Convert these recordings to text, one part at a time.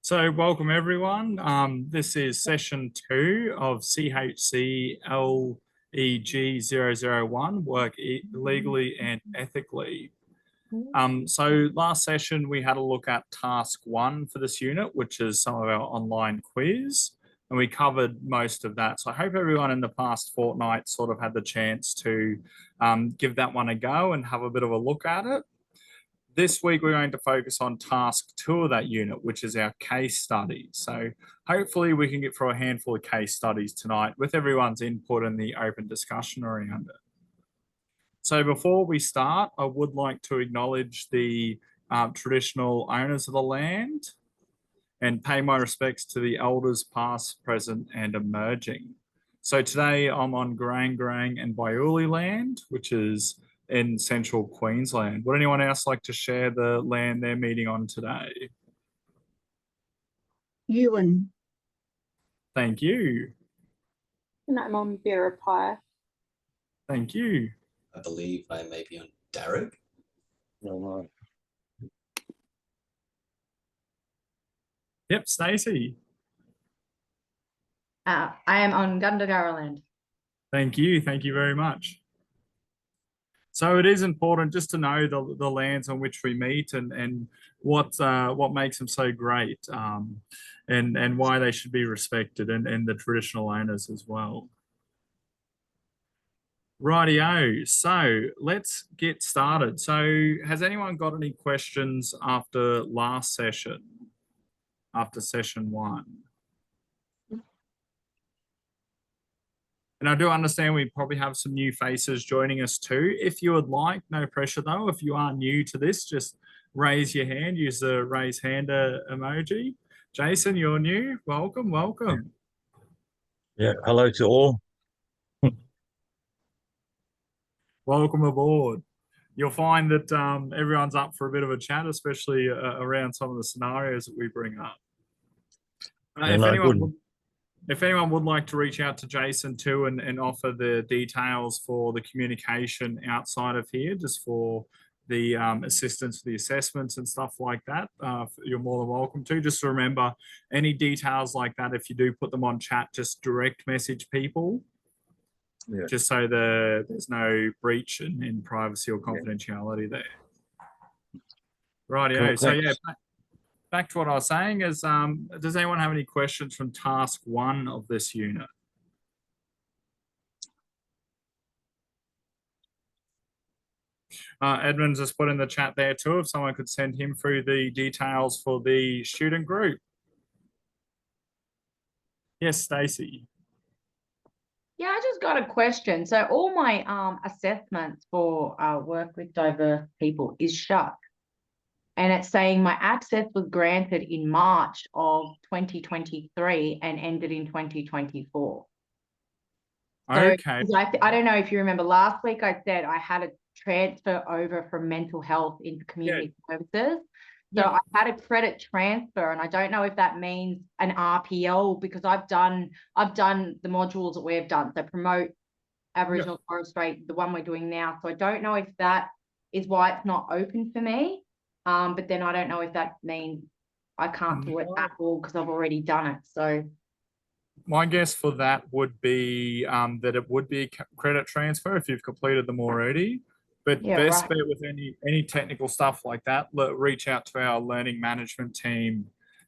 So welcome everyone. This is session 2 of CHCLEG001, Work Legally and Ethically. So last session we had a look at task 1 for this unit, which is some of our online quiz, and we covered most of that. So I hope everyone in the past fortnight sort of had the chance to give that one a go and have a bit of a look at it. This week, we're going to focus on task 2 of that unit, which is our case study. So hopefully we can get through a handful of case studies tonight with everyone's input and the open discussion around it. So before we start, I would like to acknowledge the traditional owners of the land and pay my respects to the elders past, present and emerging. So today I'm on Garang and Baiuli land, which is in central Queensland. Would anyone else like to share the land they're meeting on today? Ewan. Thank you. And I'm on Birrapai. Thank you. I believe I may be on Darug. No. Yep, Stacey. I am on Gundagara land. Thank you. Thank you very much. So it is important just to know the lands on which we meet and what makes them so great, and why they should be respected, and the traditional owners as well. Rightio, so let's get started. So has anyone got any questions after last session, after session 1? And I do understand we probably have some new faces joining us too. If you would like, no pressure though, if you are new to this, just raise your hand, use the raise hand emoji. Jason, you're new. Welcome, welcome. Yeah, hello to all. Welcome aboard. You'll find that everyone's up for a bit of a chat, especially around some of the scenarios that we bring up. If anyone would like to reach out to Jason too and offer the details for the communication outside of here, just for the assistance for the assessments and stuff like that, you're more than welcome to. Just remember, any details like that, if you do put them on chat, just direct message people, just so there's no breach in privacy or confidentiality there. Rightio. Cool, so yeah. Back to what I was saying is, does anyone have any questions from task 1 of this unit? Edmund's just put in the chat there too, if someone could send him through the details for the student group. Yes, Stacey. Yeah, I just got a question. So all my assessments for work with diverse people is shut. And it's saying my access was granted in March of 2023 and ended in 2024. Okay. So I don't know if you remember last week I said I had a transfer over from mental health into community services. So I had a credit transfer, and I don't know if that means an RPL, because I've done the modules that we've done. So promote Aboriginal Torres Strait, the one we're doing now. So I don't know if that is why it's not open for me. But then I don't know if that means I can't do it at all because I've already done it. So my guess for that would be that it would be a credit transfer if you've completed them already. But best bet with any technical stuff like that, reach out to our learning management team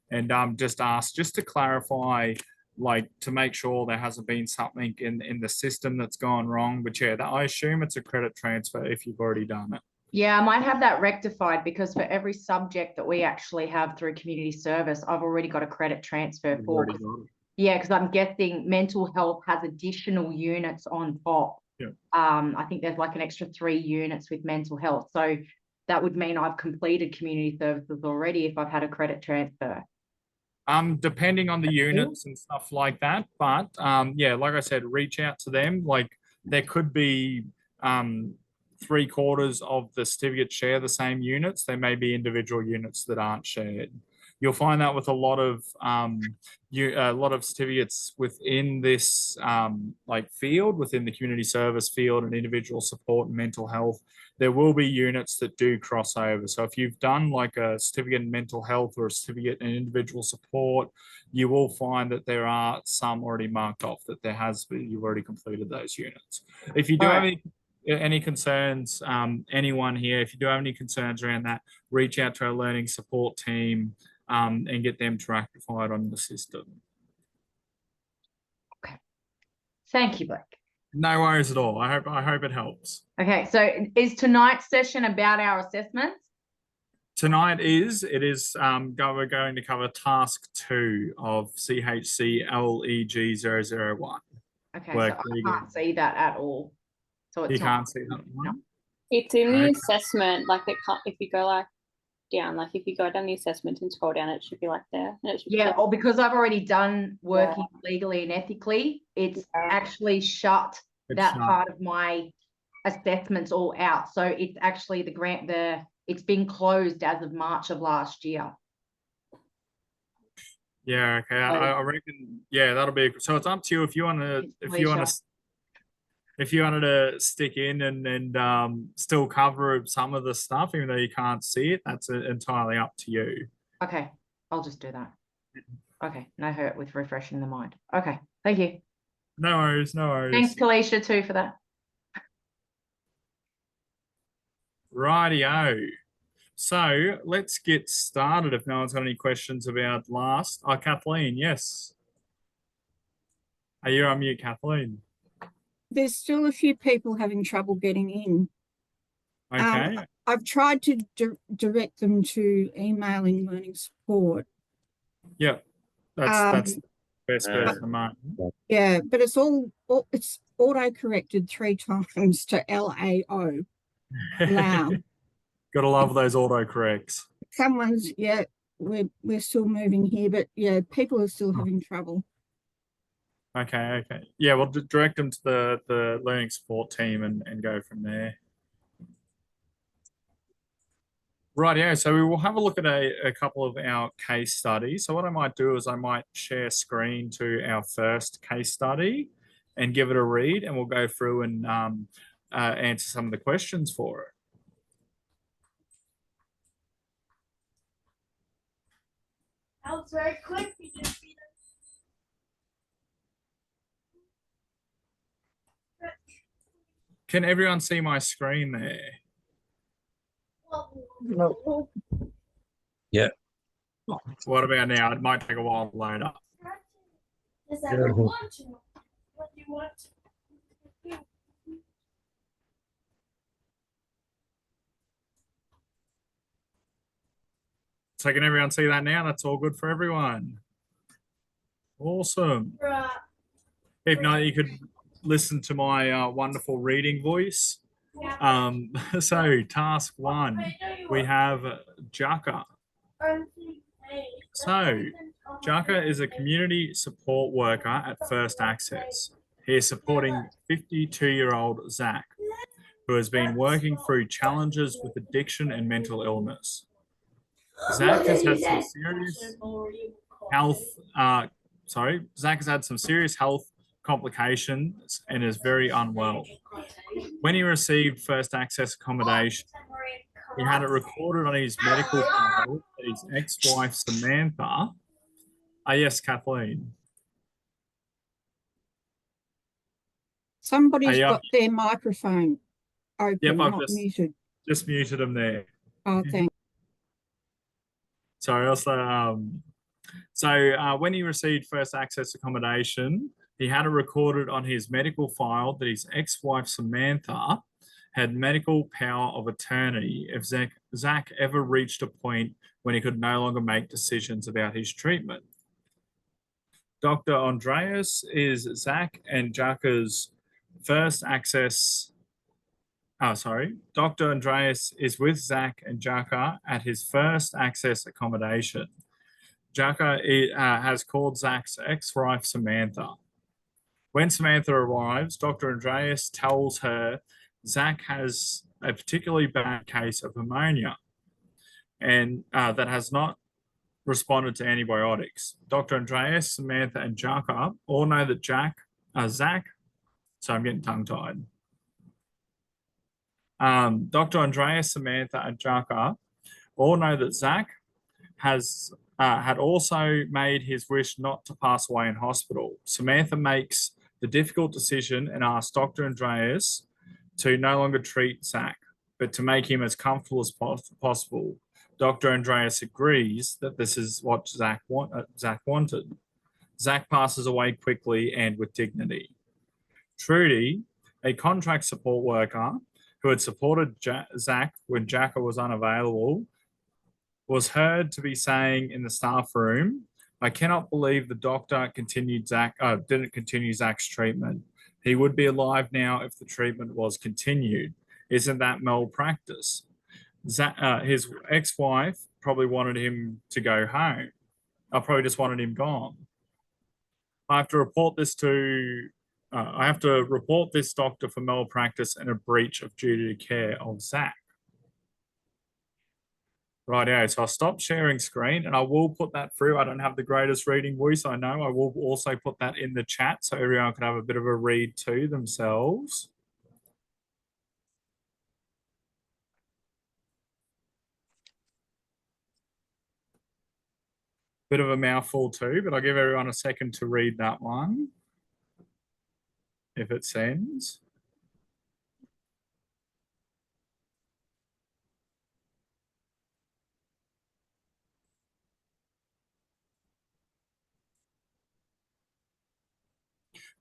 and just ask, just to clarify, like to make sure there hasn't been something in the system that's gone wrong. But yeah, I assume it's a credit transfer if you've already done it. Yeah, I might have that rectified, because for every subject that we actually have through community service, I've already got a credit transfer for. Yeah, because I'm guessing mental health has additional units on top. Yeah. I think there's like an extra 3 units with mental health. So that would mean I've completed community services already if I've had a credit transfer. Depending on the units and stuff like that. But yeah, like I said, reach out to them. Like there could be 3/4 of the certificates share the same units. There may be individual units that aren't shared. You'll find that with a lot of certificates within this like field, within the community service field and individual support and mental health. there will be units that do cross over. So if you've done like a certificate in mental health or a certificate in individual support, you will find that there are some already marked off that you've already completed those units. If you do have any concerns, anyone here, if you do have any concerns around that, reach out to our learning support team and get them to rectify it on the system. Okay. Thank you, Blake. No worries at all. I hope it helps. Okay, so is tonight's session about our assessments? Tonight we're going to cover task 2 of CHCLEG001. Okay, so I can't see that at all. So it's You can't see that one? No. It's in the assessment, like it can't, if you go like down, like if you go down the assessment and scroll down, it should be like there. And it should Yeah, be or because I've already done working legally and ethically, it's actually shut that part of my assessments all out. So it's actually it's been closed as of March of last year. Yeah, okay. I reckon, yeah, that'll be, so it's up to you if you want to, if you wanted to stick in and still cover some of the stuff, even though you can't see it, that's entirely up to you. Okay, I'll just do that. Okay, no hurt with refreshing the mind. Okay, thank you. No worries, no worries. Thanks, Kalisha, too, for that. Rightio. So let's get started if no one's got any questions about last. Oh, Kathleen, yes. Are you on mute, Kathleen? There's still a few people having trouble getting in. Okay. I've tried to direct them to emailing learning support. Yep. That's the best bet at the moment. Yeah, but it's it's auto-corrected 3 times to LAO. Loud. Gotta love those autocorrects. Someone's, we're still moving here, but yeah, people are still having trouble. Okay. Yeah, we'll direct them to the learning support team and go from there. Rightio, so we will have a look at a couple of our case studies. So what I might do is I might share screen to our first case study and give it a read, and we'll go through and answer some of the questions for it. That was very quick. Can everyone see my screen there? No. Yeah. What about now? It might take a while to load up. Does everyone want to? What do you want? So can everyone see that now? That's all good for everyone. Awesome. If not, you could listen to my wonderful reading voice. So task 1, we have Jaka. So Jaka is a community support worker at First Access. He is supporting 52-year-old Zach, who has been working through challenges with addiction and mental illness. Zach has had some serious health complications and is very unwell. When he received First Access accommodation, he had it recorded on his medical file that his ex-wife Samantha. Yes, Kathleen. Somebody's got their microphone open, yep, I've not muted. Just muted them there. Oh, thanks. Sorry, also, when he received First Access accommodation, he had it recorded on his medical file that his ex-wife Samantha had medical power of attorney if Zach ever reached a point when he could no longer make decisions about his treatment. Dr. Andreas is Zach and Jaka's First Access. Dr. Andreas is with Zach and Jaka at his First Access accommodation. Jaka has called Zach's ex-wife Samantha. When Samantha arrives, Dr. Andreas tells her Zach has a particularly bad case of pneumonia and that has not responded to antibiotics. Dr. Andreas, Samantha, and Jaka all know that Zach, so I'm getting tongue-tied. Dr. Andrea, Samantha, and Jaka all know that Zach had also made his wish not to pass away in hospital. Samantha makes the difficult decision and asks Dr. Andreas to no longer treat Zach, but to make him as comfortable as possible. Dr. Andreas agrees that this is what Zach wanted. Zach passes away quickly and with dignity. Trudy, a contract support worker who had supported Zach when Jacka was unavailable, was heard to be saying in the staff room, "I cannot believe the doctor didn't continue Zach's treatment. He would be alive now if the treatment was continued. Isn't that malpractice?" His ex-wife probably wanted him to go home. I probably just wanted him gone. I have to report this doctor for malpractice and a breach of duty of care of Zach. Righto, so I'll stop sharing screen and I will put that through. I don't have the greatest reading voice, I know. I will also put that in the chat so everyone can have a bit of a read to themselves. Bit of a mouthful too, but I'll give everyone a second to read that one. If it sends.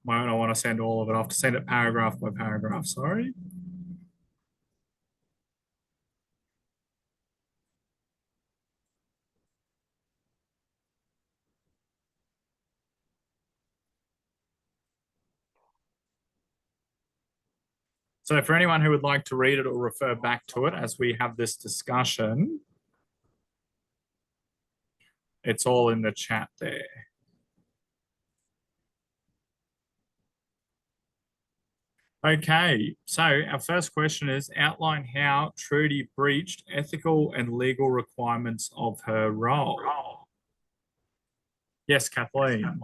I don't want to send all of it. I have to send it paragraph by paragraph, sorry. So for anyone who would like to read it or refer back to it as we have this discussion, it's all in the chat there. Okay, so our first question is outline how Trudy breached ethical and legal requirements of her role. Yes, Kathleen.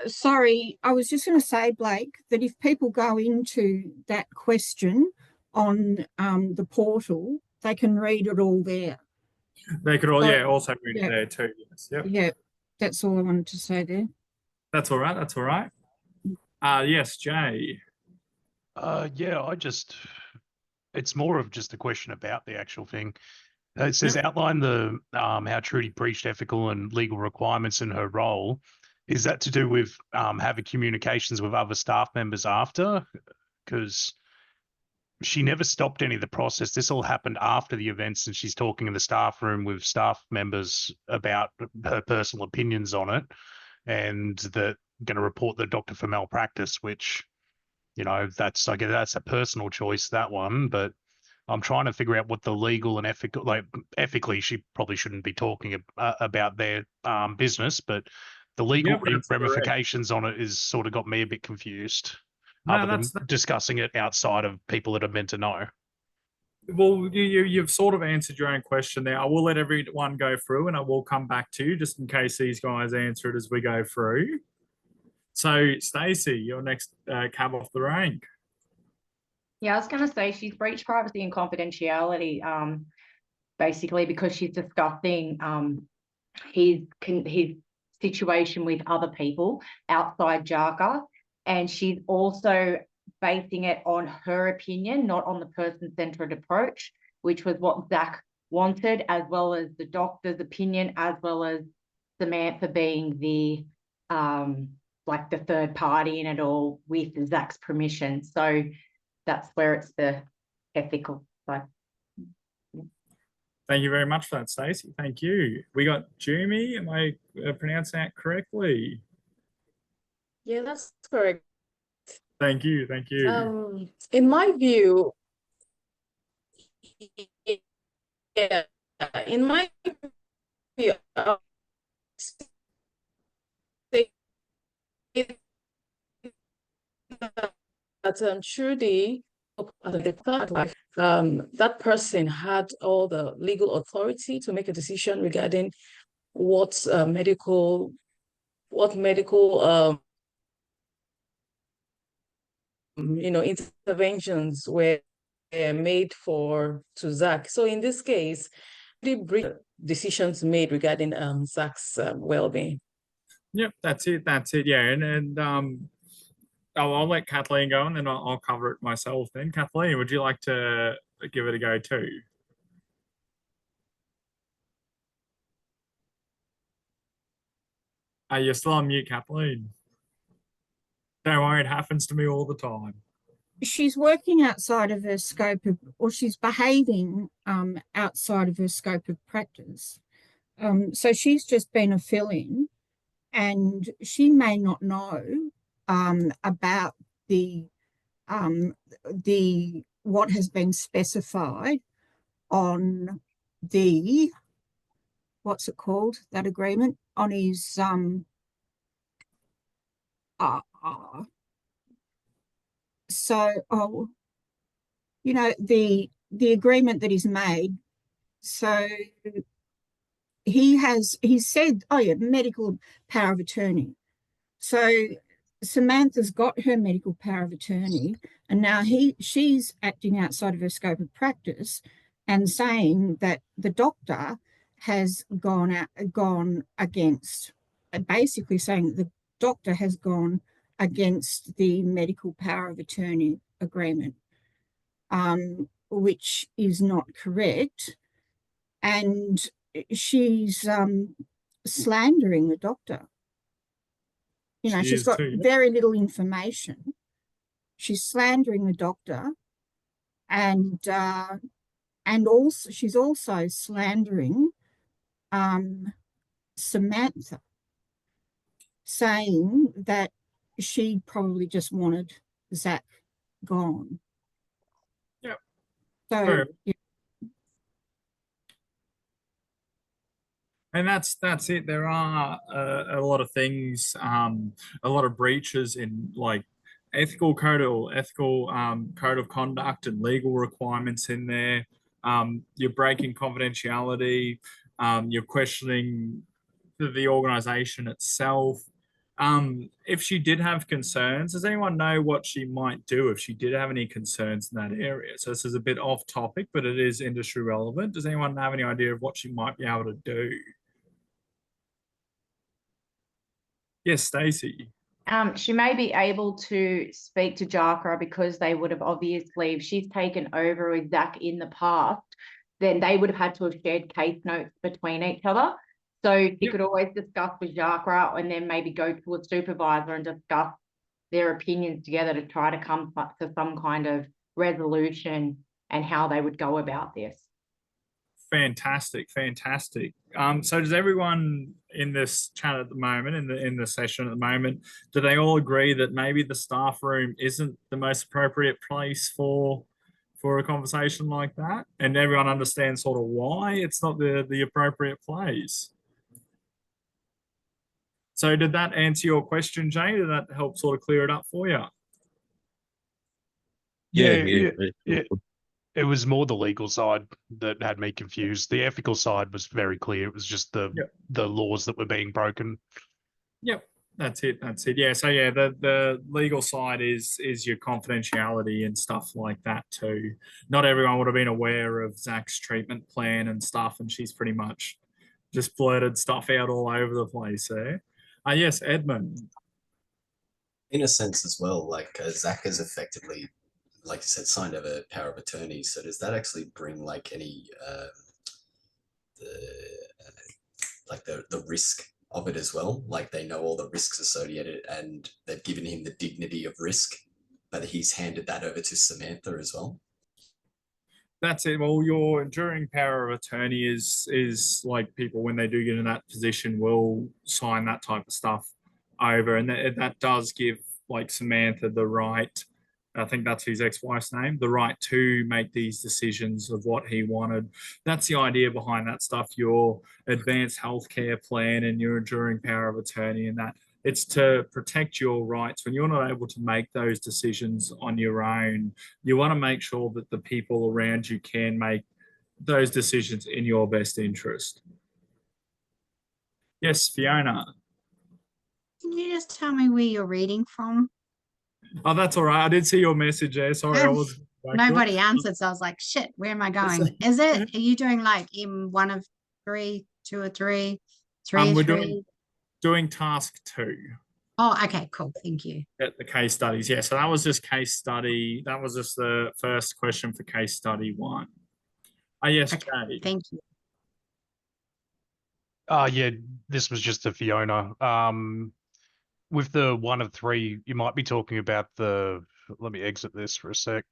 Sorry, I was just going to say, Blake, that if people go into that question on the portal, they can read it all there. They could all, yeah, also read it there too. Yes. Yep. Yeah, that's all I wanted to say there. That's all right. That's all right. Yes, Jay. Yeah, it's more of just a question about the actual thing. It says outline the how Trudy breached ethical and legal requirements in her role. Is that to do with having communications with other staff members after? Because she never stopped any of the process. This all happened after the events, and she's talking in the staff room with staff members about her personal opinions on it, and that going to report the doctor for malpractice, which, you know, I guess that's a personal choice, that one, but I'm trying to figure out what the legal and ethical, like ethically, she probably shouldn't be talking about their business, but the legal ramifications on it is sort of got me a bit confused. Other than discussing it outside of people that are meant to know. Well, you've sort of answered your own question there. I will let everyone go through and I will come back to you just in case these guys answer it as we go through. So, Stacey, you're next cab off the rank. Yeah, I was going to say she's breached privacy and confidentiality, basically because she's discussing his situation with other people outside JACA, and she's also basing it on her opinion, not on the person-centered approach, which was what Zach wanted, as well as the doctor's opinion, as well as Samantha being the like the third party in it all with Zach's permission. So that's where it's the ethical side. Thank you very much for that, Stacey. Thank you. We got Jumi. Am I pronouncing that correctly? Yeah, that's correct. Thank you. Thank you. In my view, yeah, in my view, that Trudy, that person had all the legal authority to make a decision regarding what medical interventions were made to Zach. So in this case, the decisions made regarding Zach's well-being. Yep, that's it. That's it. Yeah, and I'll let Kathleen go, and then I'll cover it myself. Then Kathleen, would you like to give it a go too? You're still on mute, Kathleen. Don't worry, it happens to me all the time. She's working outside of her scope of, or she's behaving outside of her scope of practice. So she's just been a fill-in, and she may not know about the what has been specified on the, what's it called, that agreement, on his so you know, the agreement that he's made. So he said, oh yeah, medical power of attorney. So Samantha's got her medical power of attorney, and now she's acting outside of her scope of practice and saying that the doctor has gone against, basically saying the doctor has gone against the medical power of attorney agreement, which is not correct. And she's slandering the doctor. You know, she's got very little information. She's slandering the doctor, and also she's also slandering Samantha, saying that she probably just wanted Zach gone. Yep. So yeah. And that's it. There are a lot of things, a lot of breaches in like ethical code of conduct and legal requirements in there. You're breaking confidentiality. You're questioning the organization itself. If she did have concerns, does anyone know what she might do if she did have any concerns in that area? So this is a bit off topic, but it is industry relevant. Does anyone have any idea of what she might be able to do? Yes, Stacey. She may be able to speak to Jaka because they would have obviously, if she's taken over with Zach in the past, then they would have had to have shared case notes between each other. So she could always discuss with Jaka and then maybe go to a supervisor and discuss their opinions together to try to come to some kind of resolution and how they would go about this. Fantastic. So does everyone in this chat at the moment, in the session at the moment, do they all agree that maybe the staff room isn't the most appropriate place for a conversation like that? And everyone understands sort of why it's not the appropriate place. So did that answer your question, Jay? Did that help sort of clear it up for you? Yeah. It was more the legal side that had me confused. The ethical side was very clear. It was just the laws that were being broken. Yep, that's it. Yeah, so yeah, the legal side is your confidentiality and stuff like that too. Not everyone would have been aware of Zach's treatment plan and stuff, and she's pretty much just blurted stuff out all over the place there. Yes, Edmund. In a sense as well, like Zach is effectively, like you said, signed over power of attorney. So does that actually bring like any the risk of it as well? Like they know all the risks associated and they've given him the dignity of risk, but he's handed that over to Samantha as well. That's it. Well, your enduring power of attorney is like people when they do get in that position will sign that type of stuff over, and that does give like Samantha the right. I think that's his ex-wife's name, the right to make these decisions of what he wanted. That's the idea behind that stuff, your advanced healthcare plan and your enduring power of attorney, and that it's to protect your rights. When you're not able to make those decisions on your own, you want to make sure that the people around you can make those decisions in your best interest. Yes, Fiona. Can you just tell me where you're reading from? Oh, that's all right. I did see your message there. Sorry, I was nobody answered, so I was like, shit, where am I going? Is it, are you doing like in 1 of 3, 2 or 3, 3 We're of 3? doing task 2. Oh, okay, cool. Thank you. At the case studies. Yeah, so that was just case study. That was just the first question for case study 1. Oh, yes, Okay, Jade. thank you. Yeah, this was just a Fiona. With the 1 of 3, you might be talking about let me exit this for a sec.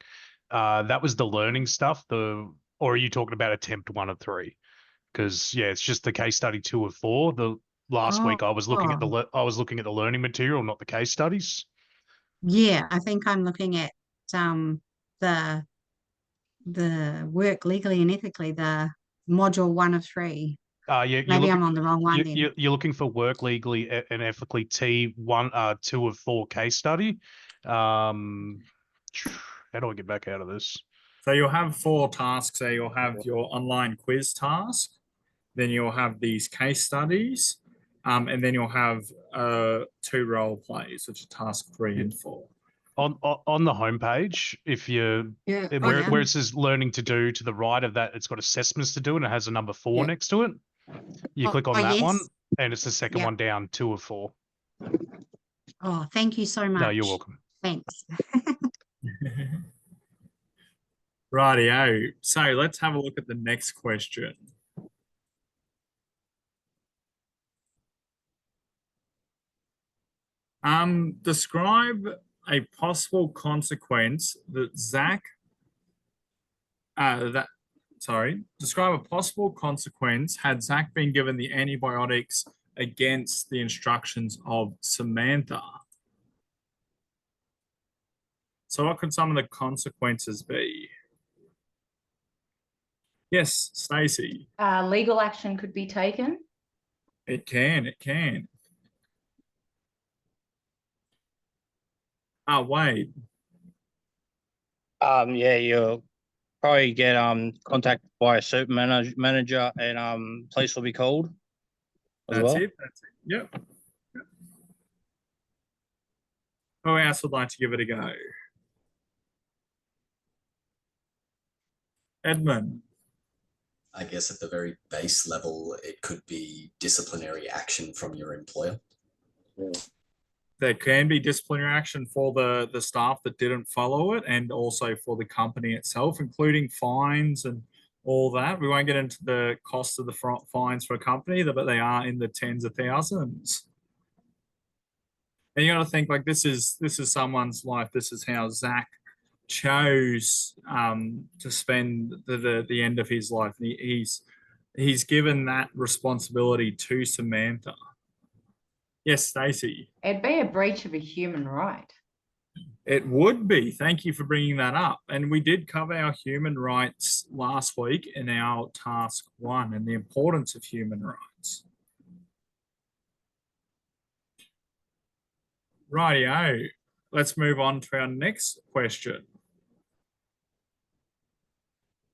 That was the learning stuff, or are you talking about attempt 1 of 3? Because yeah, it's just the case study 2 of 4. The last week I was looking at the learning material, not the case studies. Yeah, I think I'm looking at the work legally and ethically, the module 1 of 3. Yeah, Maybe I'm on the wrong one then. You're looking for work legally and ethically T1, 2 of 4 case study. How do I get back out of this? So you'll have 4 tasks there. You'll have your online quiz task, then you'll have these case studies, and then you'll have 2 role plays, which are task 3 and 4. On the homepage, if you where it says learning to do, to the right of that, it's got assessments to do and it has a number 4 next to it. You click on that one and it's the second one down, 2 of 4. Oh, thank you so much. No, you're welcome. Thanks. Rightio. So let's have a look at the next question. Describe a possible consequence that describe a possible consequence had Zach been given the antibiotics against the instructions of Samantha. So what could some of the consequences be? Yes, Stacey. Legal action could be taken. It can. Wade. Yeah, you'll probably get contacted by a super manager and police will be called as That's well. it. Yep. Who else would like to give it a go? Edmund. I guess at the very base level, it could be disciplinary action from your employer. There can be disciplinary action for the staff that didn't follow it, and also for the company itself, including fines and all that. We won't get into the cost of the fines for a company, but they are in the tens of thousands. And you got to think, like, this is someone's life. This is how Zach chose to spend the end of his life. And he's given that responsibility to Samantha. Yes, Stacey. It'd be a breach of a human right. It would be. Thank you for bringing that up. And we did cover our human rights last week in our task 1 and the importance of human rights. Rightio. Let's move on to our next question.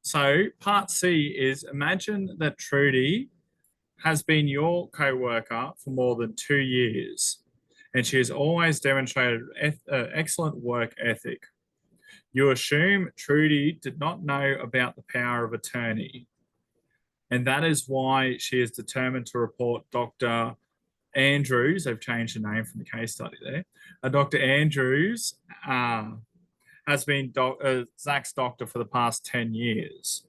So part C is, imagine that Trudy has been your co-worker for more than 2 years, and she has always demonstrated excellent work ethic. You assume Trudy did not know about the power of attorney, and that is why she is determined to report Dr. Andrews. They've changed the name from the case study there. Dr. Andrews has been Zach's doctor for the past 10 years.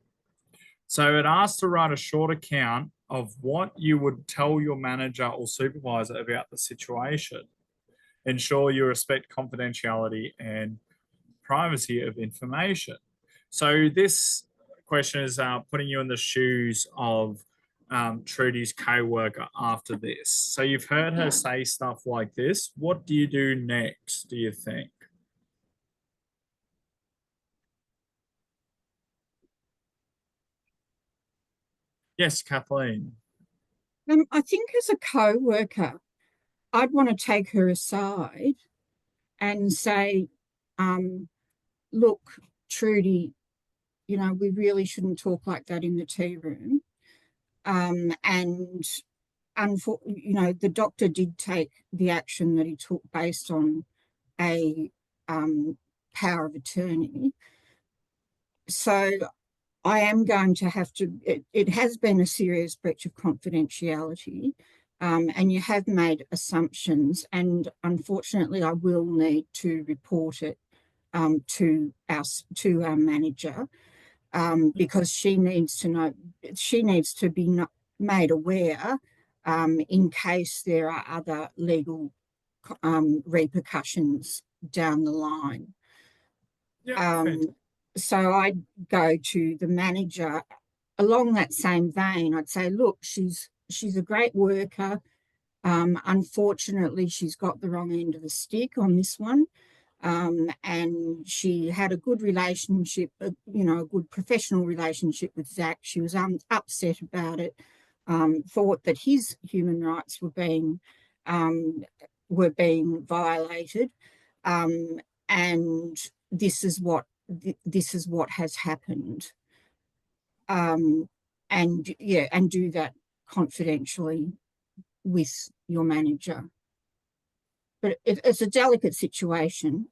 So it asks to write a short account of what you would tell your manager or supervisor about the situation. Ensure you respect confidentiality and privacy of information. So this question is putting you in the shoes of Trudy's co-worker after this. So you've heard her say stuff like this. What do you do next, do you think? Yes, Kathleen. I think as a co-worker, I'd want to take her aside and say, look, Trudy, you know, we really shouldn't talk like that in the tea room. And you know, the doctor did take the action that he took based on a power of attorney. so I am going to have to, it has been a serious breach of confidentiality, and you have made assumptions, and unfortunately I will need to report it to our manager, because she needs to know, she needs to be made aware in case there are other legal repercussions down the line. So I'd go to the manager along that same vein. I'd say, look, she's a great worker. Unfortunately, she's got the wrong end of the stick on this one. And she had a good relationship, you know, a good professional relationship with Zach. She was upset about it, thought that his human rights were being violated, and this is what has happened. And yeah, and do that confidentially with your manager. But it's a delicate situation.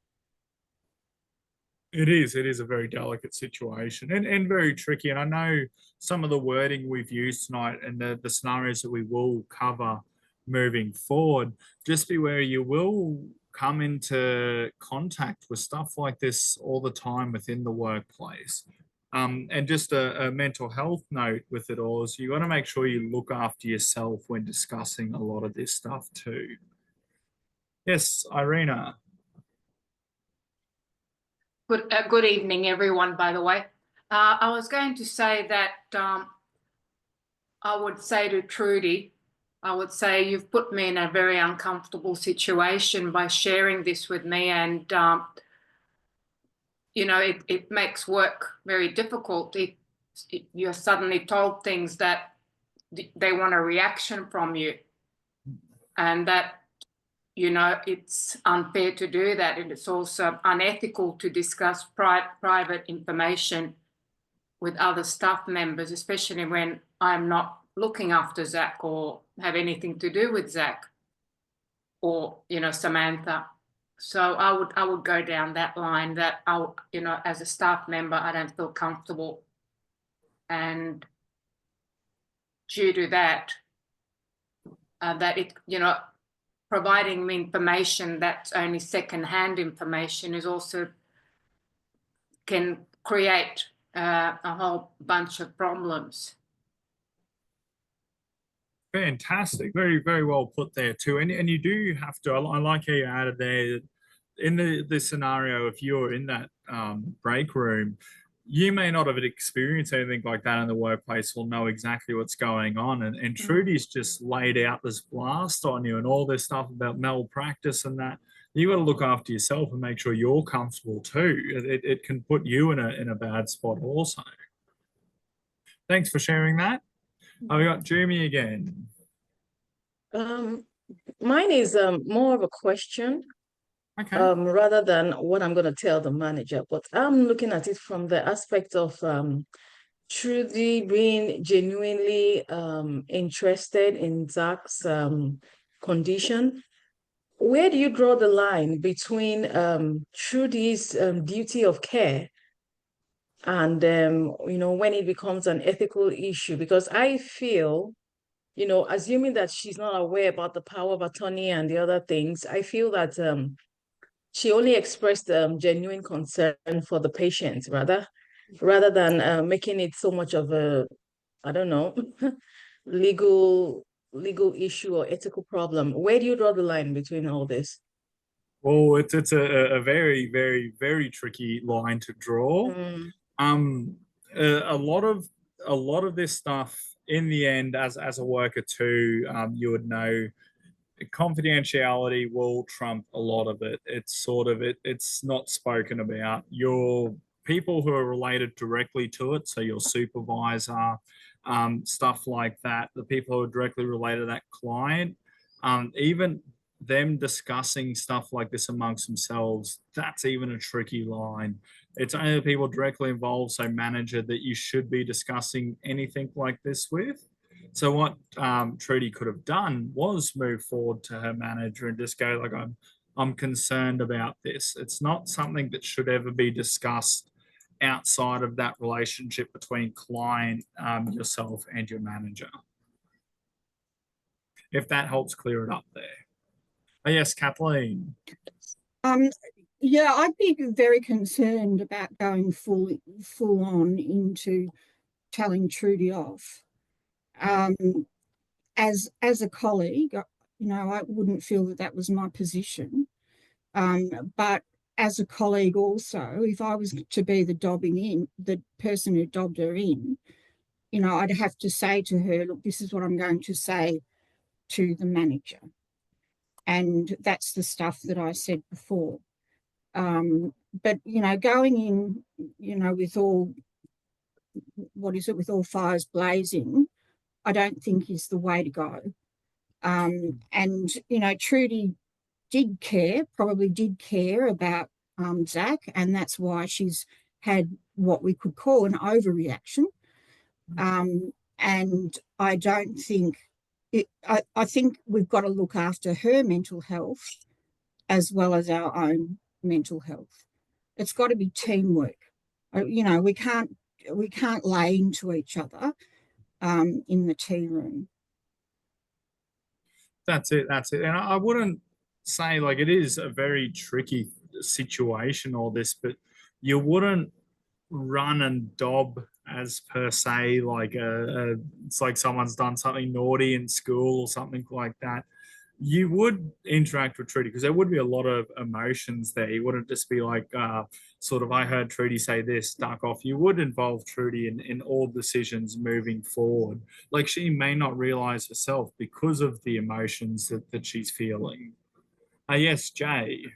It is a very delicate situation and very tricky. And I know some of the wording we've used tonight and the scenarios that we will cover moving forward, just be wary you will come into contact with stuff like this all the time within the workplace. And just a mental health note with it all is you got to make sure you look after yourself when discussing a lot of this stuff too. Yes, Irina. Good evening, everyone, by the way. I was going to say that I would say to Trudy, I would say you've put me in a very uncomfortable situation by sharing this with me, and you know, it makes work very difficult if you're suddenly told things that they want a reaction from you, and that, you know, it's unfair to do that, and it's also unethical to discuss private information with other staff members, especially when I'm not looking after Zach or have anything to do with Zach or, you know, Samantha. So I would go down that line, that you know, as a staff member, I don't feel comfortable, and due to that, that it, you know, providing me information that's only second-hand information is also can create a whole bunch of problems. Fantastic. Very, very well put there too. And you do have to, I like how you added there, in the scenario, if you're in that break room, you may not have experienced anything like that in the workplace or know exactly what's going on. And Trudy's just laid out this blast on you and all this stuff about malpractice and that. You got to look after yourself and make sure you're comfortable too. It can put you in a bad spot also. Thanks for sharing that. We got Jumi again. Mine is more of a question. Okay. Rather than what I'm going to tell the manager, but I'm looking at it from the aspect of Trudy being genuinely interested in Zach's condition. Where do you draw the line between Trudy's duty of care and you know, when it becomes an ethical issue? Because I feel, you know, assuming that she's not aware about the power of attorney and the other things, I feel that she only expressed genuine concern for the patient, rather than making it so much of a, I don't know, legal issue or ethical problem. Where do you draw the line between all this? Well, it's a very, very, very tricky line to draw. A lot of this stuff in the end, as a worker too, you would know, confidentiality will trump a lot of it. It's sort of it's not spoken about. Your people who are related directly to it, so your supervisor, stuff like that, the people who are directly related to that client, even them discussing stuff like this amongst themselves, that's even a tricky line. It's only the people directly involved, so manager, that you should be discussing anything like this with. So what Trudy could have done was move forward to her manager and just go like, I'm concerned about this. It's not something that should ever be discussed outside of that relationship between client, yourself, and your manager. If that helps clear it up there. Oh, yes, Kathleen. Yeah, I'd be very concerned about going full on into telling Trudy off. As a colleague, you know, I wouldn't feel that that was my position. But as a colleague also, if I was to be the person who dobbed her in, you know, I'd have to say to her, look, this is what I'm going to say to the manager. And that's the stuff that I said before. But, you know, going in, you know, with all fires blazing, I don't think is the way to go. And, you know, Trudy probably did care about Zach, and that's why she's had what we could call an overreaction. And I don't think I think we've got to look after her mental health as well as our own mental health. It's got to be teamwork. You know, we can't lay into each other in the tea room. That's it. And I wouldn't say, like, it is a very tricky situation, all this, but you wouldn't run and dob as per se, like it's like someone's done something naughty in school or something like that. You would interact with Trudy because there would be a lot of emotions there. You wouldn't just be like, sort of, I heard Trudy say this, duck off. You would involve Trudy in all decisions moving forward. Like, she may not realize herself because of the emotions that she's feeling. Yes, Jay.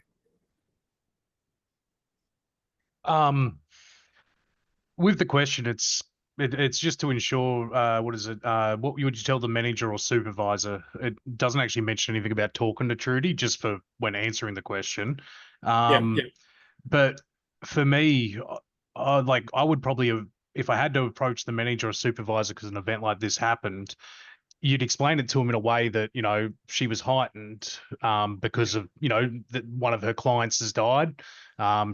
With the question, it's just to ensure, what is it? What would you tell the manager or supervisor? It doesn't actually mention anything about talking to Trudy, just for when answering the question. Yeah. But for me, I would probably have, if I had to approach the manager or supervisor because an event like this happened, you'd explain it to him in a way that, you know, she was heightened because of, you know, that one of her clients has died.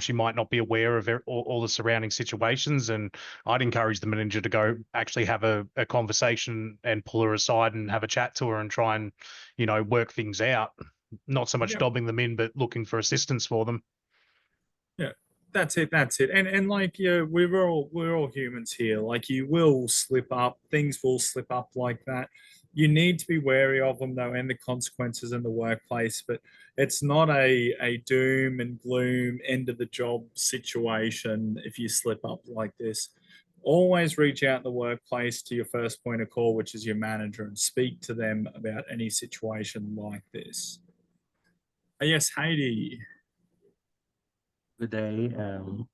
She might not be aware of all the surrounding situations, and I'd encourage the manager to go actually have a conversation and pull her aside and have a chat to her and try and, you know, work things out. Not so much dobbing them in, but looking for assistance for them. Yeah. That's it. And like, yeah, we're all humans here. Like, you will slip up, things will slip up like that. You need to be wary of them though, and the consequences in the workplace. But it's not a doom and gloom end of the job situation if you slip up like this. Always reach out in the workplace to your first point of call, which is your manager, and speak to them about any situation like this. Yes, Heidi. Good day. Do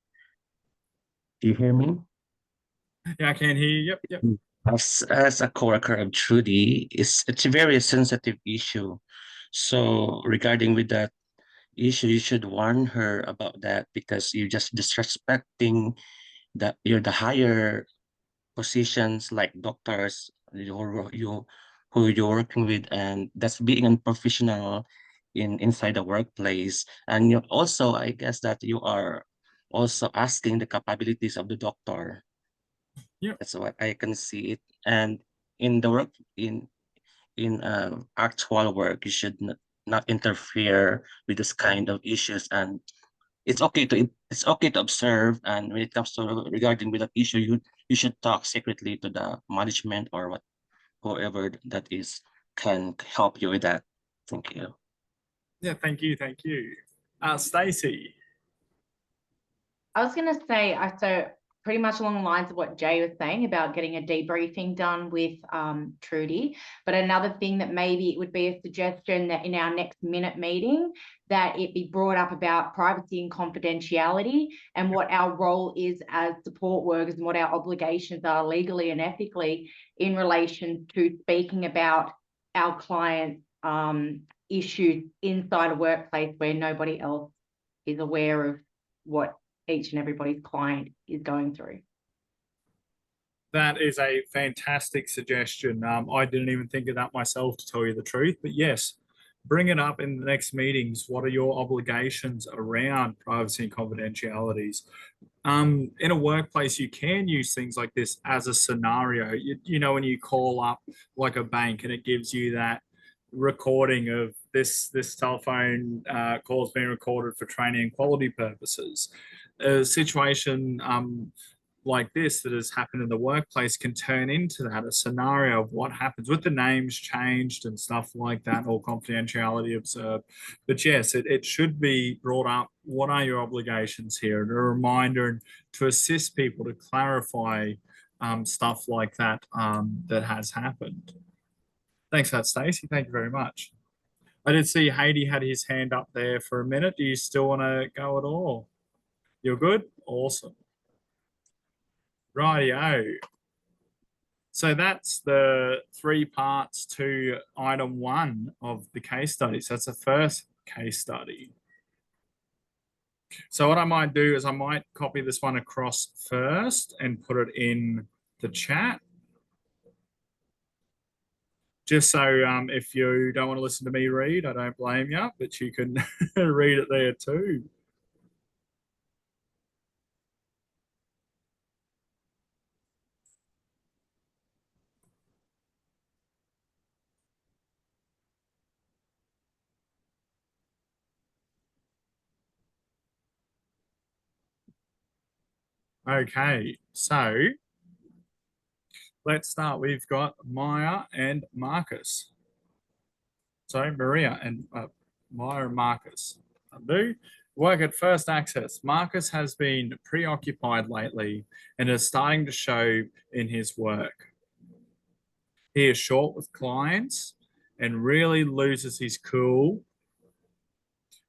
you hear me? Yeah, I can hear you. Yep. As a coworker of Trudy, it's a very sensitive issue. So regarding with that issue, you should warn her about that, because you're just disrespecting you're the higher positions like doctors who you're working with, and that's being unprofessional inside the workplace. And you also, I guess that you are also asking the capabilities of the doctor. Yeah, that's what I can see it. And in the work in actual work, you should not interfere with this kind of issues. And it's okay to observe, and when it comes to regarding with that issue, you should talk secretly to the management or whoever that is can help you with that. Thank you. Yeah, thank you. Stacey. I was going to say, so pretty much along the lines of what Jay was saying about getting a debriefing done with Trudy. But another thing that maybe it would be a suggestion that in our next minute meeting, that it be brought up about privacy and confidentiality and what our role is as support workers and what our obligations are legally and ethically in relation to speaking about our clients' issues inside a workplace where nobody else is aware of what each and everybody's client is going through. That is a fantastic suggestion. I didn't even think of that myself, to tell you the truth. But yes, bring it up in the next meetings. What are your obligations around privacy and confidentialities? In a workplace, you can use things like this as a scenario. You know, when you call up like a bank and it gives you that recording of this telephone call has been recorded for training and quality purposes. A situation like this that has happened in the workplace can turn into that, a scenario of what happens with the names changed and stuff like that, or confidentiality observed. But yes, it should be brought up. What are your obligations here? And a reminder, and to assist people to clarify stuff like that that has happened. Thanks for that, Stacey. Thank you very much. I did see Haiti had his hand up there for a minute. Do you still want to go at all? You're good? Awesome. Rightio. So that's the 3 parts to item 1 of the case study. So that's the first case study. So what I might do is I might copy this one across first and put it in the chat. Just so if you don't want to listen to me read, I don't blame you, but you can read it there too. Okay, so let's start. We've got Maya and Marcus. Sorry, Maria and Maya and Marcus. Work at First Access. Marcus has been preoccupied lately and is starting to show in his work. He is short with clients and really loses his cool.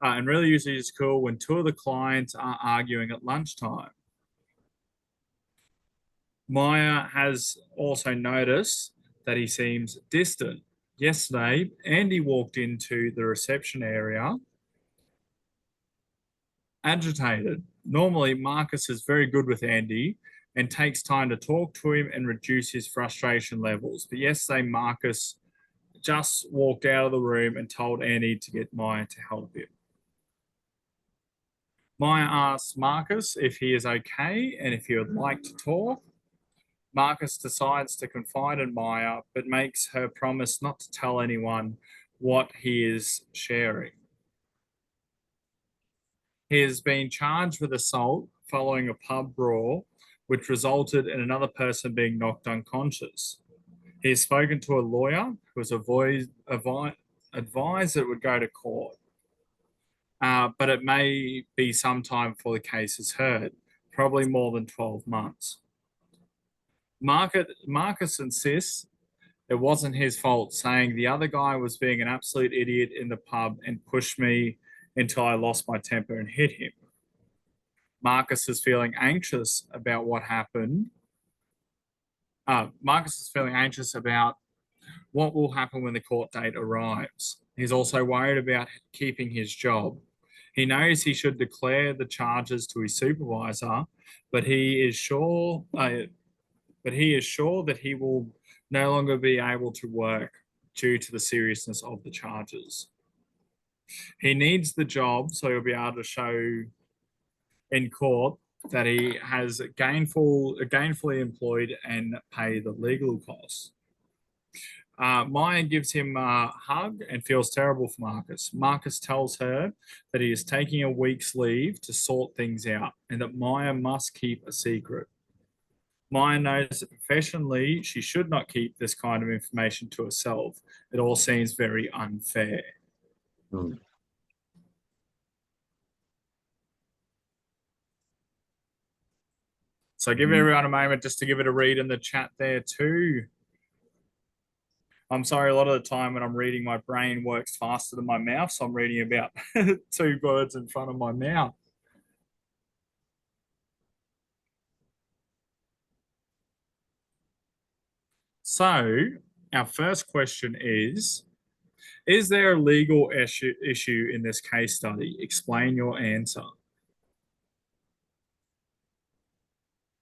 And really uses his cool when 2 of the clients are arguing at lunchtime. Maya has also noticed that he seems distant. Yesterday, Andy walked into the reception area agitated. Normally, Marcus is very good with Andy and takes time to talk to him and reduce his frustration levels. But yesterday, Marcus just walked out of the room and told Andy to get Maya to help him. Maya asks Marcus if he is okay and if he would like to talk. Marcus decides to confide in Maya, but makes her promise not to tell anyone what he is sharing. He has been charged with assault following a pub brawl, which resulted in another person being knocked unconscious. He has spoken to a lawyer who has advised that it would go to court, but it may be some time before the case is heard, probably more than 12 months. Marcus insists it wasn't his fault, saying the other guy was being an absolute idiot in the pub and pushed me until I lost my temper and hit him. Marcus is feeling anxious about what happened. Marcus is feeling anxious about what will happen when the court date arrives. He's also worried about keeping his job. He knows he should declare the charges to his supervisor, but he is sure that he will no longer be able to work due to the seriousness of the charges. He needs the job so he'll be able to show in court that he has gainfully employed and pay the legal costs. Maya gives him a hug and feels terrible for Marcus. Marcus tells her that he is taking a week's leave to sort things out and that Maya must keep a secret. Maya knows that professionally she should not keep this kind of information to herself. It all seems very unfair. So give everyone a moment just to give it a read in the chat there too. I'm sorry, a lot of the time when I'm reading, my brain works faster than my mouth, so I'm reading about 2 words in front of my mouth. So our first question is there a legal issue in this case study? Explain your answer.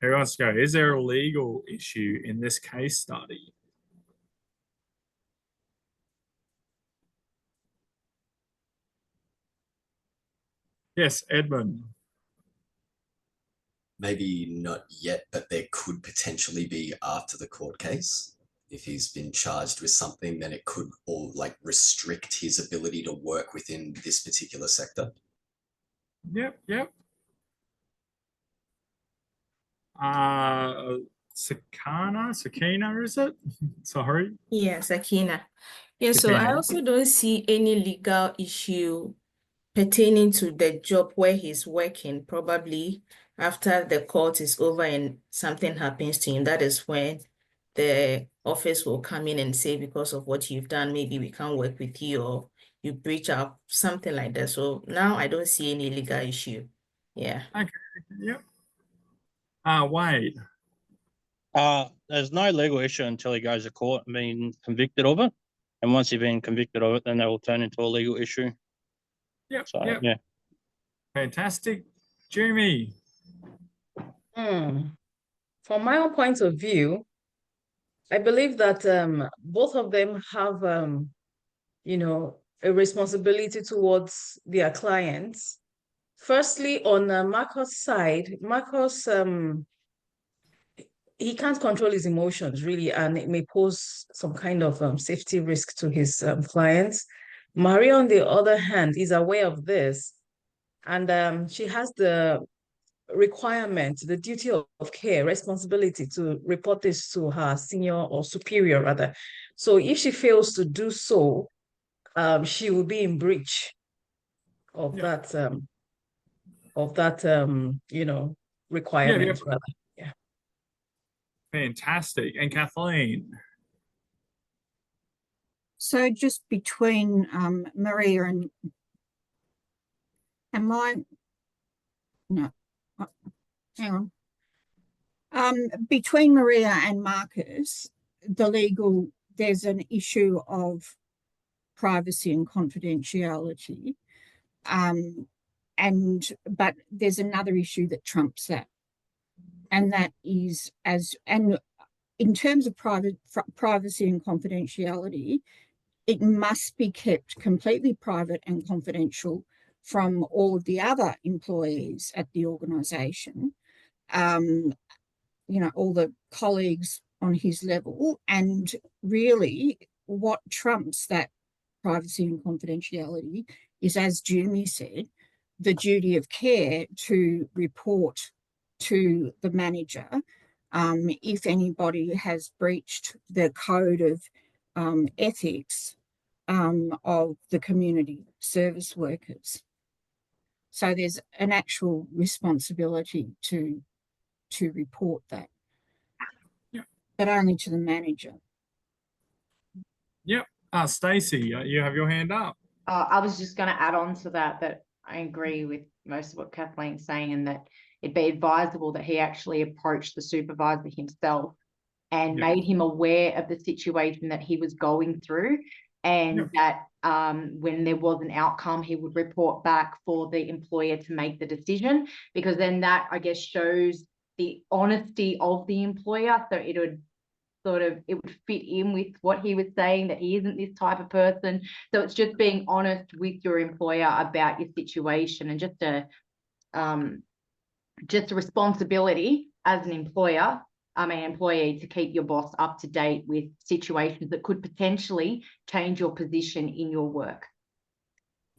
Who wants to go? Is there a legal issue in this case study? Yes, Edmund. Maybe not yet, but there could potentially be after the court case. If he's been charged with something, then it could all like restrict his ability to work within this particular sector. Yep, yep. Sakina, is it? Sorry. Yeah, Sakina. Yeah, so I Sakina. also don't see any legal issue pertaining to the job where he's working. Probably after the court is over and something happens to him, that is when the office will come in and say, because of what you've done, maybe we can't work with you, or you breach up, something like that. So now I don't see any legal issue. Yeah. Okay, yep. Wade. There's no legal issue until he goes to court and being convicted of it. And once you've been convicted of it, then that will turn into a legal issue. Yep, So, yep. yeah. Fantastic. Jimmy. From my own point of view, I believe that both of them have you know, a responsibility towards their clients. Firstly, on Marcus' side, Marcus he can't control his emotions really, and it may pose some kind of safety risk to his clients. Maria, on the other hand, is aware of this, and she has the requirement, the duty of care, responsibility to report this to her senior or superior rather. So if she fails to do so, she will be in breach of that you know, requirement rather. Yeah. Fantastic. And Kathleen. So just between Maria and hang on. Between Maria and Marcus, there's an issue of privacy and confidentiality. But there's another issue that trumps that. And that is in terms of privacy and confidentiality, it must be kept completely private and confidential from all of the other employees at the organisation, you know, all the colleagues on his level. And really what trumps that privacy and confidentiality is, as Jimmy said, the duty of care to report to the manager if anybody has breached the code of ethics of the community service workers. So there's an actual responsibility to report that, but only to the manager. Yep. Stacey, you have your hand up. I was just going to add on to that I agree with most of what Kathleen's saying, and that it'd be advisable that he actually approached the supervisor himself and made him aware of the situation that he was going through, and that when there was an outcome, he would report back for the employer to make the decision, because then that, I guess, shows the honesty of the employer. So it would fit in with what he was saying, that he isn't this type of person. So it's just being honest with your employer about your situation, and just a responsibility as an employee to keep your boss up to date with situations that could potentially change your position in your work.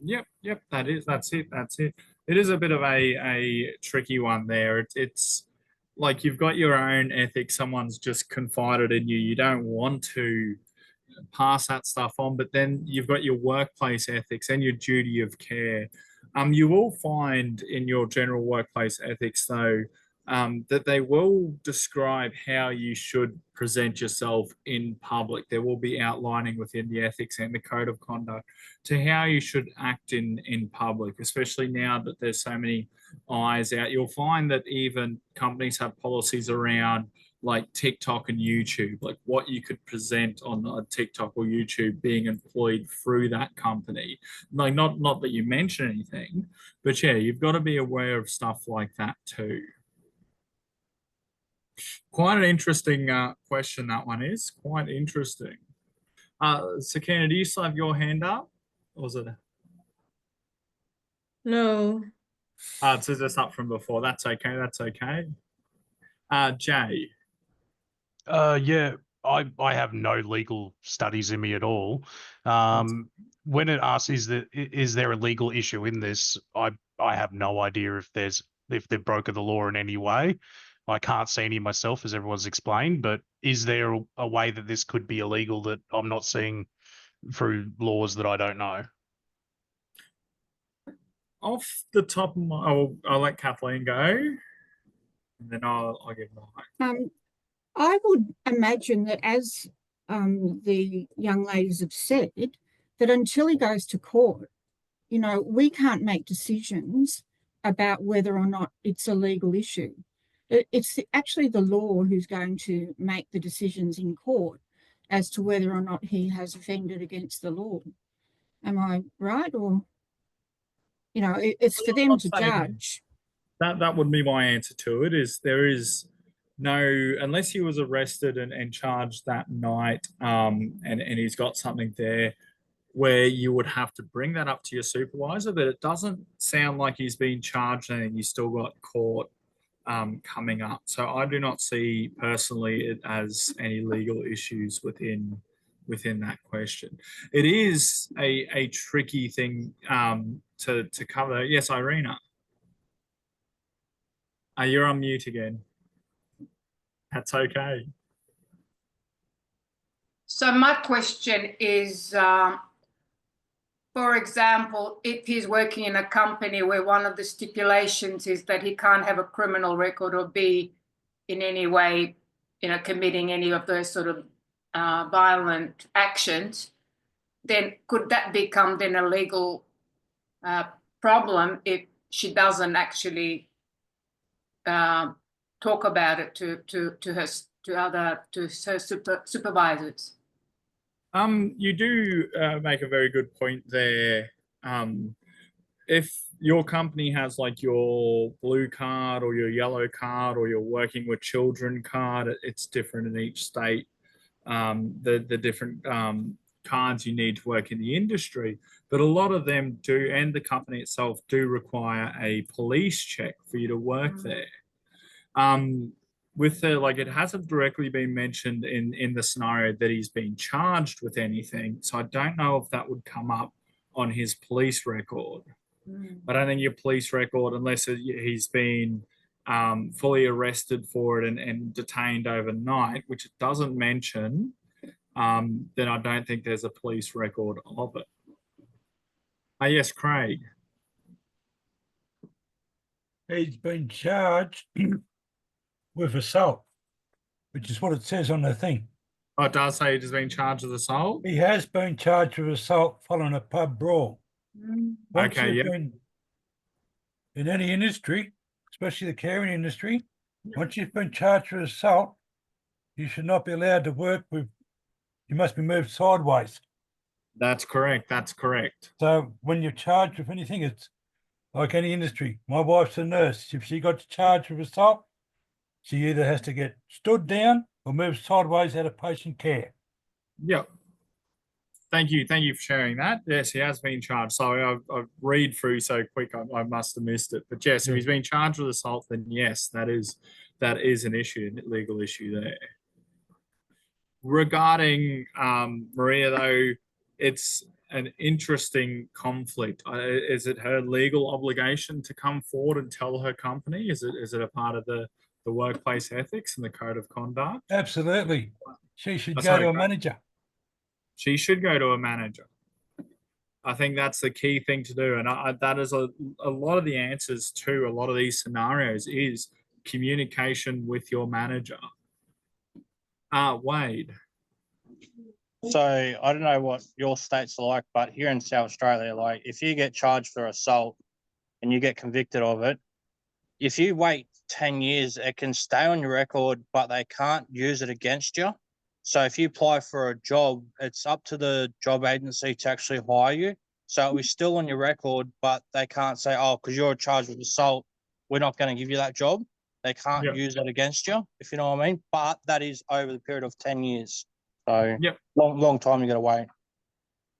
Yep, that's it. It is a bit of a tricky one there. It's like you've got your own ethics, someone's just confided in you. You don't want to pass that stuff on, but then you've got your workplace ethics and your duty of care. You will find in your general workplace ethics, though, that they will describe how you should present yourself in public. There will be outlining within the ethics and the code of conduct to how you should act in public, especially now that there's so many eyes out. You'll find that even companies have policies around like TikTok and YouTube, like what you could present on TikTok or YouTube being employed through that company. Like not that you mention anything, but yeah, you've got to be aware of stuff like that too. Quite an interesting question, that one is. Quite interesting. Sakina, do you still have your hand up? Or was it? No. So just up from before. That's okay. That's okay. Jay. Yeah, I have no legal studies in me at all. When it asks, is there a legal issue in this? I have no idea if they've broken the law in any way. I can't see any myself, as everyone's explained. But is there a way that this could be illegal that I'm not seeing through laws that I don't know? Off the top of my, I'll let Kathleen go, and then I'll give mine. I would imagine that, as the young ladies have said, that until he goes to court, you know, we can't make decisions about whether or not it's a legal issue. It's actually the law who's going to make the decisions in court as to whether or not he has offended against the law. Am I right? Or, you know, it's for them to judge. That would be my answer to it. Is there is no, unless he was arrested and charged that night, and he's got something there where you would have to bring that up to your supervisor, but it doesn't sound like he's been charged and you still got court coming up. So I do not see personally it as any legal issues within that question. It is a tricky thing to cover. Yes, Irina. You're on mute again. That's okay. So my question is, for example, if he's working in a company where one of the stipulations is that he can't have a criminal record or be in any way, you know, committing any of those sort of violent actions, then could that become then a legal problem if she doesn't actually talk about it to her supervisors? You do make a very good point there. If your company has like your blue card or your yellow card or you're working with children card, it's different in each state. The different cards you need to work in the industry, but a lot of them do, and the company itself do require a police check for you to work there. With the, like, it hasn't directly been mentioned in the scenario that he's been charged with anything, so I don't know if that would come up on his police record. But I think your police record, unless he's been fully arrested for it and detained overnight, which it doesn't mention, then I don't think there's a police record of it. Yes, Craig. He's been charged with assault, which is what it says on the thing. Oh, it does say he's been charged with assault? He has been charged with assault following a pub brawl. Once Okay, you've yeah. been in any industry, especially the caring industry, once you've been charged with assault, you should not be allowed to work with, you must be moved sideways. That's correct. That's correct. So when you're charged with anything, it's like any industry. My wife's a nurse. If she got charged with assault, she either has to get stood down or moved sideways out of patient care. Yep. Thank you. Thank you for sharing that. Yes, he has been charged. Sorry, I read through so quick, I must have missed it. But yes, if he's been charged with assault, then yes, that is an issue, a legal issue there. Regarding Maria, though, it's an interesting conflict. Is it her legal obligation to come forward and tell her company? Is it a part of the workplace ethics and the code of conduct? Absolutely. She should go to a manager. She should go to a manager. I think that's the key thing to do. And that is a lot of the answers to a lot of these scenarios is communication with your manager. Wade. So I don't know what your state's like, but here in South Australia, like if you get charged for assault and you get convicted of it, if you wait 10 years, it can stay on your record, but they can't use it against you. So if you apply for a job, it's up to the job agency to actually hire you. So it was still on your record, but they can't say, oh, because you're charged with assault, we're not going to give you that job. They can't use that against you, if you know what I mean. But that is over the period of 10 years. So long time you got to wait.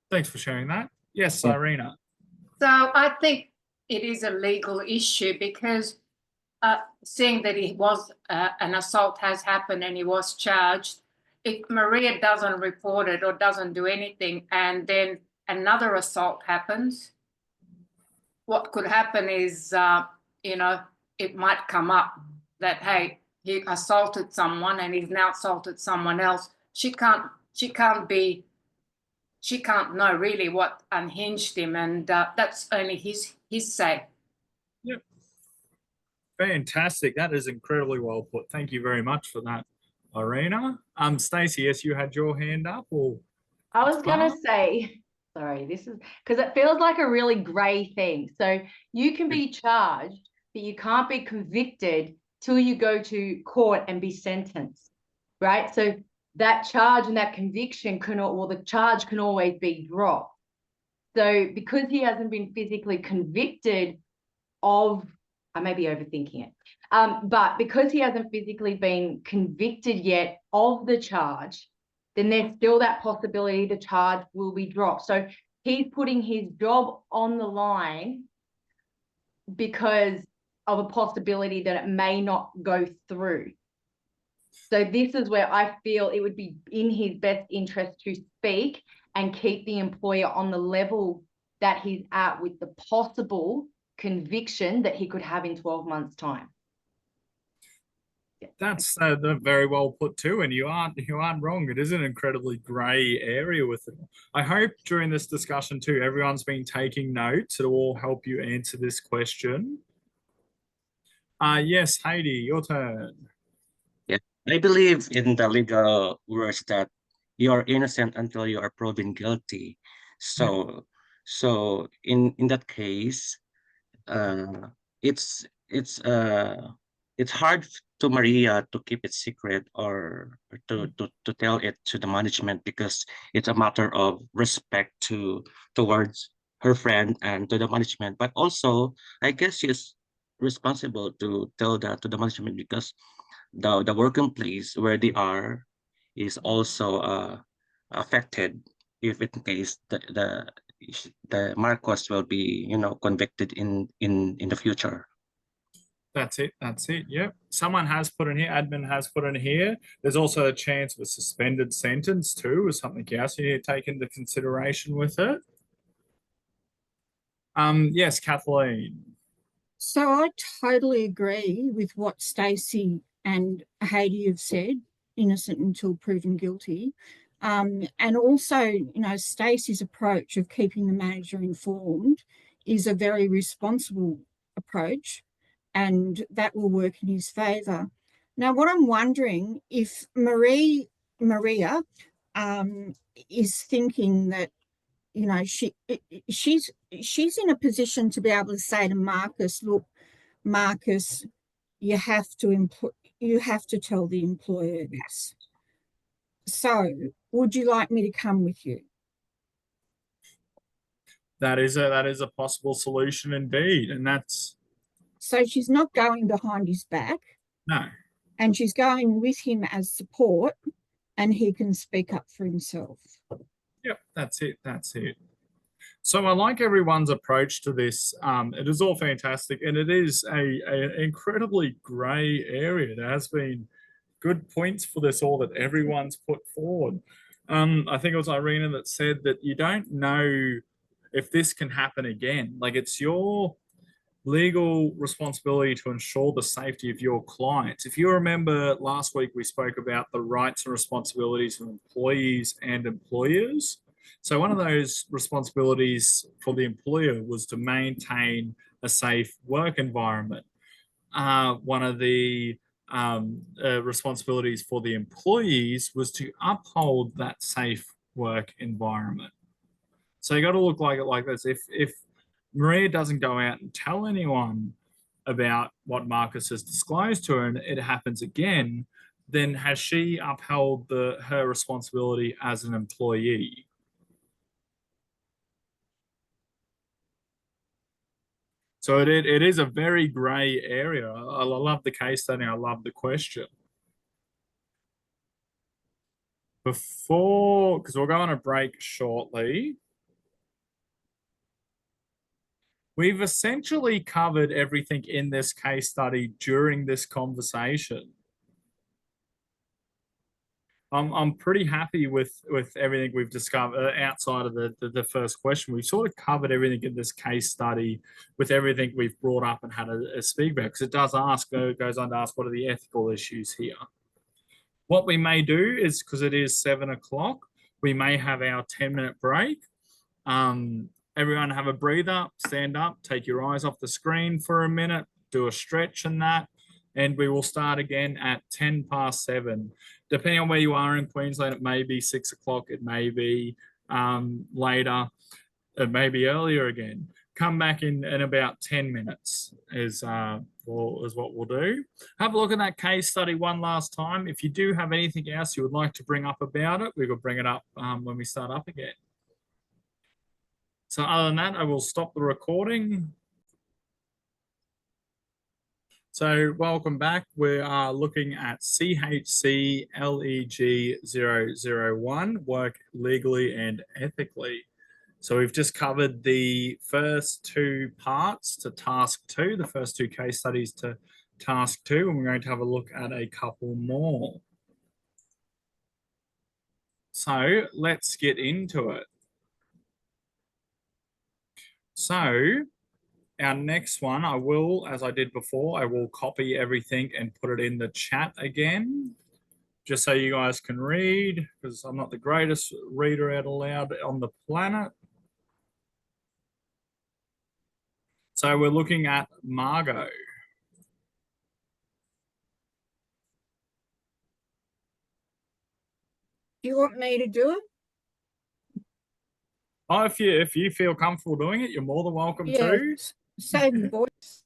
Thanks for sharing that. Yes, Irina. So I think it is a legal issue because seeing that he was an assault has happened and he was charged, if Maria doesn't report it or doesn't do anything and then another assault happens, what could happen is, you know, it might come up that, hey, he assaulted someone and he's now assaulted someone else. She can't know really what unhinged him, and that's only his say. Yep. Fantastic. That is incredibly well put. Thank you very much for that, Irina. Stacey, yes, you had your hand up, or I was gonna say, sorry, this is because it feels like a really grey thing. So you can be charged, but you can't be convicted till you go to court and be sentenced, right? So that charge and that conviction the charge can always be dropped. So because he hasn't been physically convicted of, I may be overthinking it, but because he hasn't physically been convicted yet of the charge, then there's still that possibility the charge will be dropped. So he's putting his job on the line because of a possibility that it may not go through. So this is where I feel it would be in his best interest to speak and keep the employer on the level that he's at with the possible conviction that he could have in 12 months' time. that's very well put too, and you aren't wrong. It is an incredibly grey area with it. I hope during this discussion too, everyone's been taking notes. It will all help you answer this question. Yes, Heidi, your turn. Yeah, I believe in the legal words that you are innocent until you are proven guilty. So, in that case, it's hard to Maria to keep it secret or to tell it to the management because it's a matter of respect towards her friend and to the management. But also, I guess she's responsible to tell that to the management because the working place where they are is also affected if in case the Marcos will be convicted in the future. That's it. Yep. Someone has put in here, admin has put in here. There's also a chance of a suspended sentence too, or something else you need to take into consideration with it. Yes, Kathleen. So I totally agree with what Stacey and Heidi have said, innocent until proven guilty. And also, Stacey's approach of keeping the manager informed is a very responsible approach, and that will work in his favour. Now, what I'm wondering, if Maria is thinking that, she's in a position to be able to say to Marcus, look, Marcus, you have to tell the employer this. So, would you like me to come with you? That is a possible solution indeed, and that's. So she's not going behind his back. No. And she's going with him as support, and he can speak up for himself. Yep, that's it. So I like everyone's approach to this. It is all fantastic, and it is an incredibly grey area. There has been good points for this all that everyone's put forward. I think it was Irina that said that you don't know if this can happen again. Like, it's your legal responsibility to ensure the safety of your clients. If you remember last week, we spoke about the rights and responsibilities of employees and employers. So one of those responsibilities for the employer was to maintain a safe work environment. One of the responsibilities for the employees was to uphold that safe work environment. So you got to look like it like this. If Maria doesn't go out and tell anyone about what Marcus has disclosed to her and it happens again, then has she upheld her responsibility as an employee? So it is a very grey area. I love the case study. I love the question. Because we'll go on a break shortly. We've essentially covered everything in this case study during this conversation. I'm pretty happy with everything we've discovered outside of the first question. We've sort of covered everything in this case study with everything we've brought up and had a speak about, because it does ask, goes on to ask, what are the ethical issues here? What we may do is, because it is 7 o'clock, we may have our 10-minute break. Everyone have a breather, stand up, take your eyes off the screen for a minute, do a stretch and that, and we will start again at 7:10. Depending on where you are in Queensland, it may be 6 o'clock, it may be later, it may be earlier again. Come back in about 10 minutes is what we'll do. Have a look at that case study one last time. If you do have anything else you would like to bring up about it, we will bring it up when we start up again. So other than that, I will stop the recording. So welcome back. We are looking at CHCLEG001, work legally and ethically. So we've just covered the first 2 parts to task 2, the first 2 case studies to task 2, and we're going to have a look at a couple more. So let's get into it. So our next one, I will, as I did before, I will copy everything and put it in the chat again, just so you guys can read, because I'm not the greatest reader out loud on the planet. So we're looking at Margot. Do you want me to do it? Oh, if you feel comfortable doing it, you're more than welcome to. Save the voice.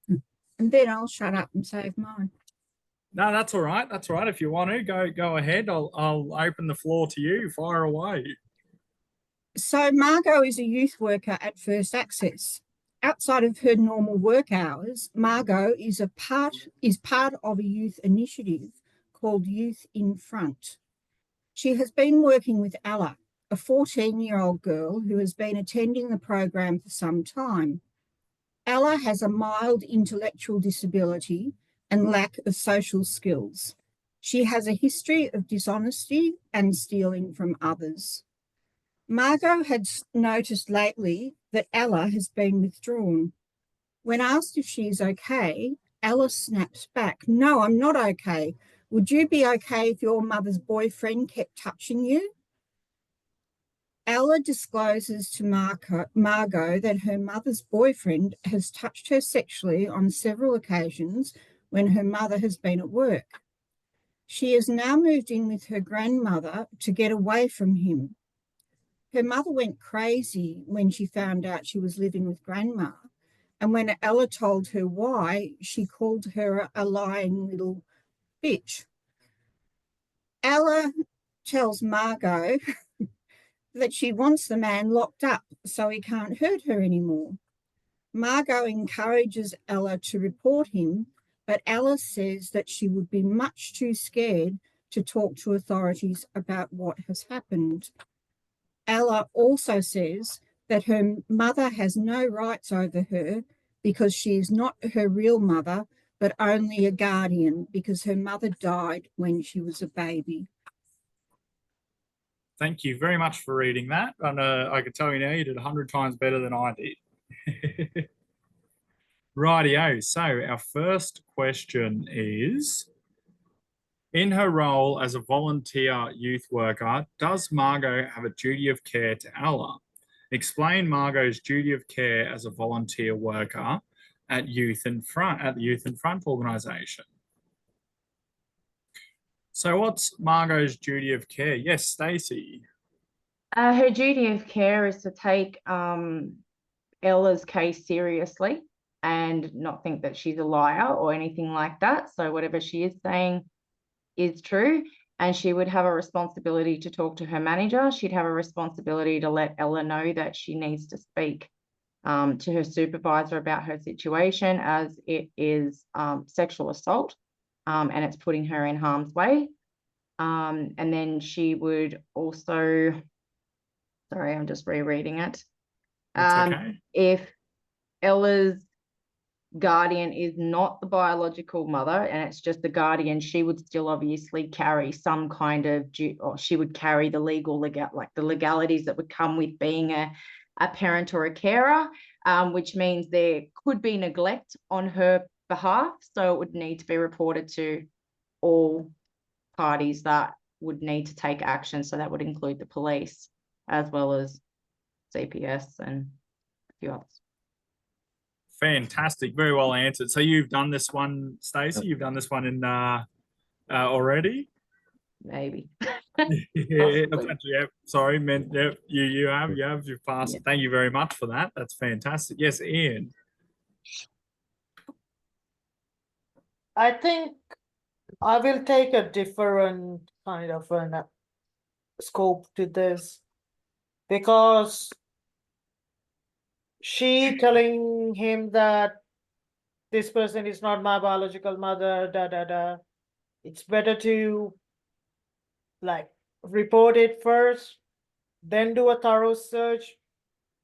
And then I'll shut up and save mine. No, that's all right. That's all right. If you want to, go ahead. I'll open the floor to you. Fire away. So Margot is a youth worker at First Access. Outside of her normal work hours, Margot is part of a youth initiative called Youth in Front. She has been working with Ella, a 14-year-old girl who has been attending the program for some time. Ella has a mild intellectual disability and lack of social skills. She has a history of dishonesty and stealing from others. Margot had noticed lately that Ella has been withdrawn. When asked if she is okay, Ella snaps back, "No, I'm not okay. Would you be okay if your mother's boyfriend kept touching you?" Ella discloses to Margot that her mother's boyfriend has touched her sexually on several occasions when her mother has been at work. She has now moved in with her grandmother to get away from him. Her mother went crazy when she found out she was living with Grandma, and when Ella told her why, she called her a lying little bitch. Ella tells Margot that she wants the man locked up so he can't hurt her anymore. Margot encourages Ella to report him, but Ella says that she would be much too scared to talk to authorities about what has happened. Ella also says that her mother has no rights over her because she is not her real mother, but only a guardian because her mother died when she was a baby. Thank you very much for reading that. And I can tell you now, you did 100 times better than I did. Rightio. So our first question is, in her role as a volunteer youth worker, does Margot have a duty of care to Ella? Explain Margot's duty of care as a volunteer worker at the Youth in Front organisation. So what's Margot's duty of care? Yes, Stacey. Her duty of care is to take Ella's case seriously and not think that she's a liar or anything like that. So whatever she is saying is true, and she would have a responsibility to talk to her manager. She'd have a responsibility to let Ella know that she needs to speak to her supervisor about her situation, as it is sexual assault and it's putting her in harm's way. And then she would also, sorry, I'm just rereading it. That's okay. If Ella's guardian is not the biological mother and it's just the guardian, she would still obviously carry some kind of or she would carry the the legalities that would come with being a parent or a carer, which means there could be neglect on her behalf. So it would need to be reported to all parties that would need to take action. So that would include the police as well as CPS and a few others. Fantastic. Very well answered. So you've done this one, Stacey? You've done this one in already? Maybe. Yeah, sorry, meant you have you've passed. Yeah. Thank you very much for that. That's fantastic. Yes, Ian. I think I will take a different kind of an scope to this, because she telling him that this person is not my biological mother, it's better to like report it first, then do a thorough search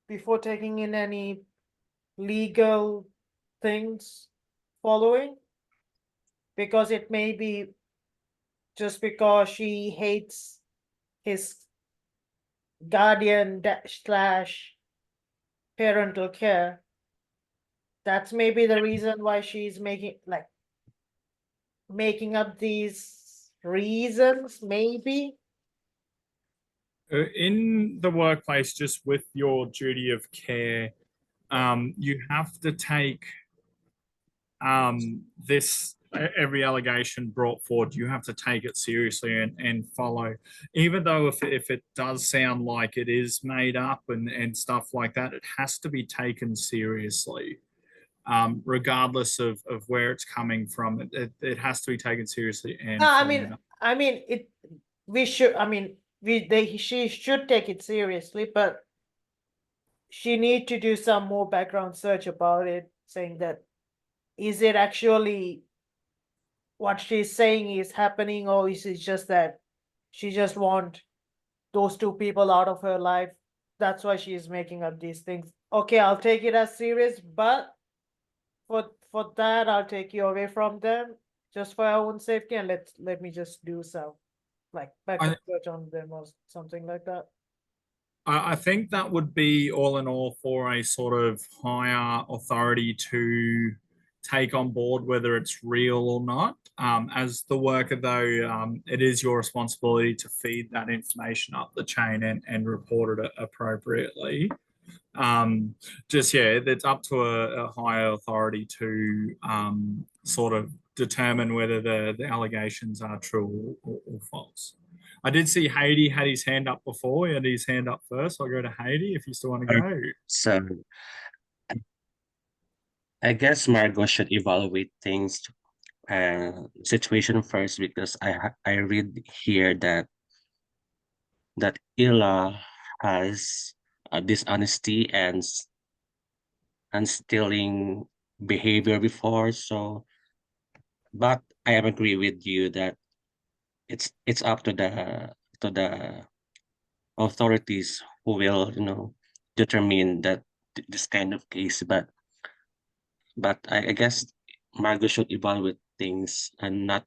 before taking in any legal things following, because it may be just because she hates his guardian slash parental care. That's maybe the reason why she's making up these reasons, maybe. In the workplace, just with your duty of care, you have to take every allegation brought forward, you have to take it seriously and follow. Even though if it does sound like it is made up and stuff like that, it has to be taken seriously. Regardless of where it's coming from, it has to be taken seriously. And she should take it seriously, but she need to do some more background search about it, saying that is it actually what she's saying is happening, or is it just that she just want those two people out of her life? That's why she is making up these things. Okay, I'll take it as serious, but for that, I'll take you away from them just for our own safety, and let me just do some background search on them or something like that. I think that would be all in all for a sort of higher authority to take on board whether it's real or not. As the worker, though, it is your responsibility to feed that information up the chain and report it appropriately. It's up to a higher authority to sort of determine whether the allegations are true or false. I did see Haiti had his hand up before. He had his hand up first. I'll go to Haiti if you still want to go. So I guess Margot should evaluate things situation first, because I read here that Ella has dishonesty and stealing behavior before. So, but I agree with you that it's up to the authorities who will determine that this kind of case. But I guess Margot should evaluate things and not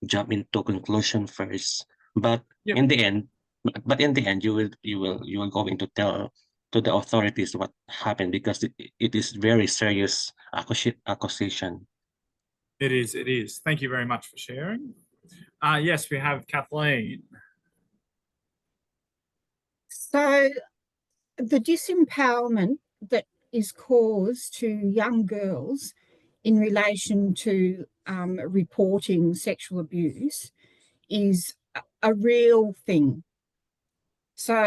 jump into conclusion first. But in the end, you will going to tell to the authorities what happened, because it is very serious accusation. It is. Thank you very much for sharing. Yes, we have Kathleen. So the disempowerment that is caused to young girls in relation to reporting sexual abuse is a real thing. So,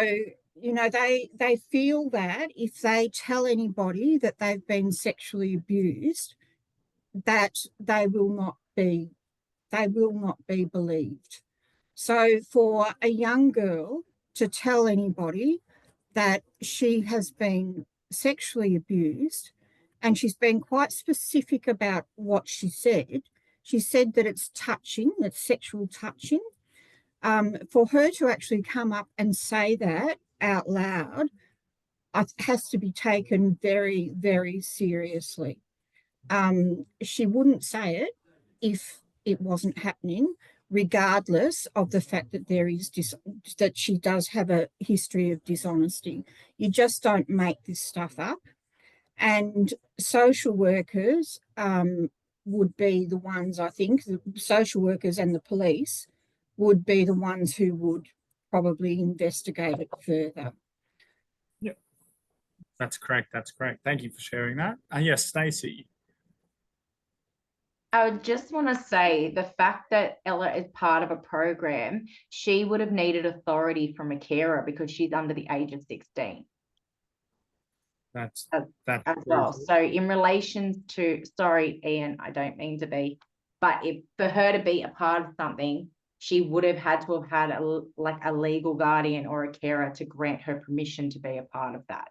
they feel that if they tell anybody that they've been sexually abused, that they will not be believed. So for a young girl to tell anybody that she has been sexually abused, and she's been quite specific about what she said. She said that it's touching, it's sexual touching. For her to actually come up and say that out loud has to be taken very, very seriously. She wouldn't say it if it wasn't happening, regardless of the fact that that she does have a history of dishonesty. You just don't make this stuff up. And social workers would be the ones, I think, the social workers and the police would be the ones who would probably investigate it further. Yep, that's correct. That's correct. Thank you for sharing that. Yes, Stacey. I would just want to say the fact that Ella is part of a program, she would have needed authority from a carer because she's under the age of 16. That's as well. So in relation to, sorry, Ian, I don't mean to be, but if for her to be a part of something, she would have had to have had a legal guardian or a carer to grant her permission to be a part of that.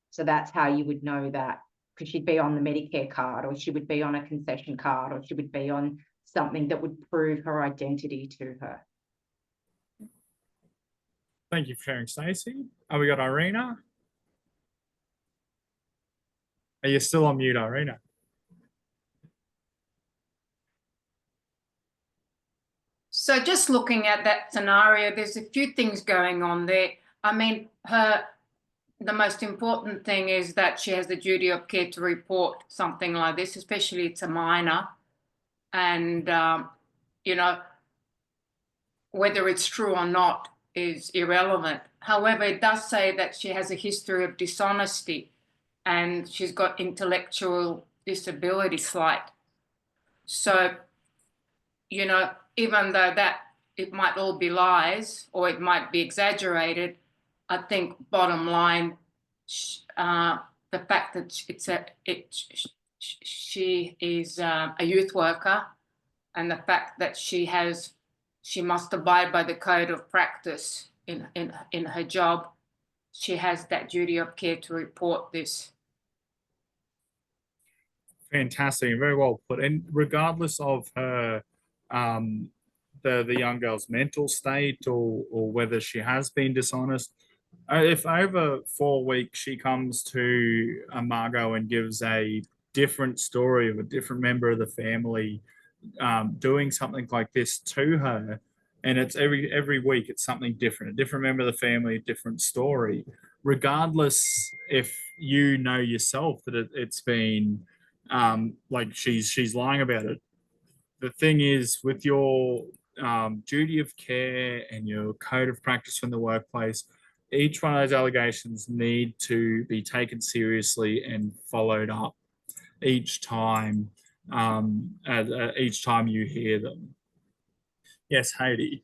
So that's how you would know that, because she'd be on the Medicare card, or she would be on a concession card, or she would be on something that would prove her identity to her. Thank you for sharing, Stacey. We got Irina. Are you still on mute, Irina? So just looking at that scenario, there's a few things going on there. I mean, the most important thing is that she has the duty of care to report something like this, especially it's a minor. And, you know, whether it's true or not is irrelevant. However, it does say that she has a history of dishonesty and she's got intellectual disability slight. So, you know, even though that it might all be lies or it might be exaggerated, I think bottom line, the fact that she is a youth worker, and the fact that she must abide by the code of practice in her job, she has that duty of care to report this. Fantastic, very well put. And regardless of her, the young girl's mental state or whether she has been dishonest, if over 4 weeks she comes to Margot and gives a different story of a different member of the family doing something like this to her, and it's every week it's something different, a different member of the family, a different story, regardless if you know yourself that it's been like she's lying about it. The thing is, with your duty of care and your code of practice from the workplace, each one of those allegations need to be taken seriously and followed up each time you hear them. Yes, Heidi.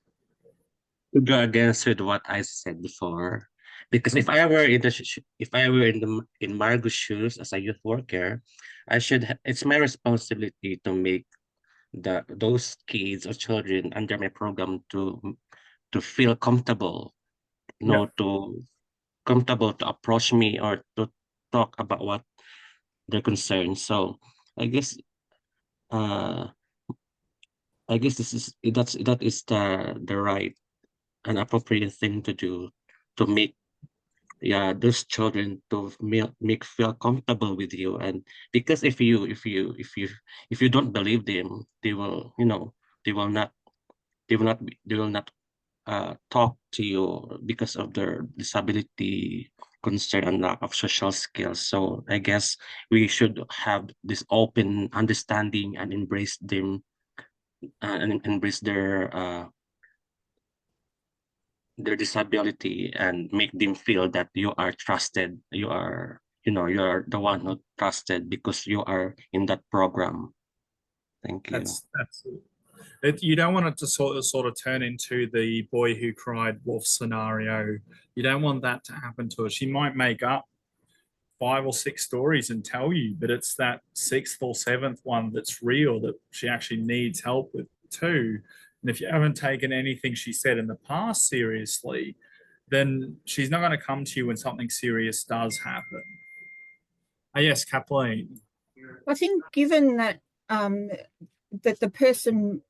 To go against with what I said before, because if I were in Margot's shoes as a youth worker, it's my responsibility to make those kids or children under my program to feel comfortable, comfortable to approach me or to talk about what their concerns. So I guess that is the right and appropriate thing to do, to make those children to make feel comfortable with you. And because if you don't believe them, they will not talk to you because of their disability concern and lack of social skills. So I guess we should have this open understanding and embrace them and embrace their disability and make them feel that you are trusted. You're the one who trusted because you are in that program. Thank you. That's it. You don't want it to sort of turn into the boy who cried wolf scenario. You don't want that to happen to her. She might make up 5 or 6 stories and tell you, but it's that 6th or 7th one that's real that she actually needs help with too. And if you haven't taken anything she said in the past seriously, then she's not going to come to you when something serious does happen. Yes, Kathleen. I think given that that the person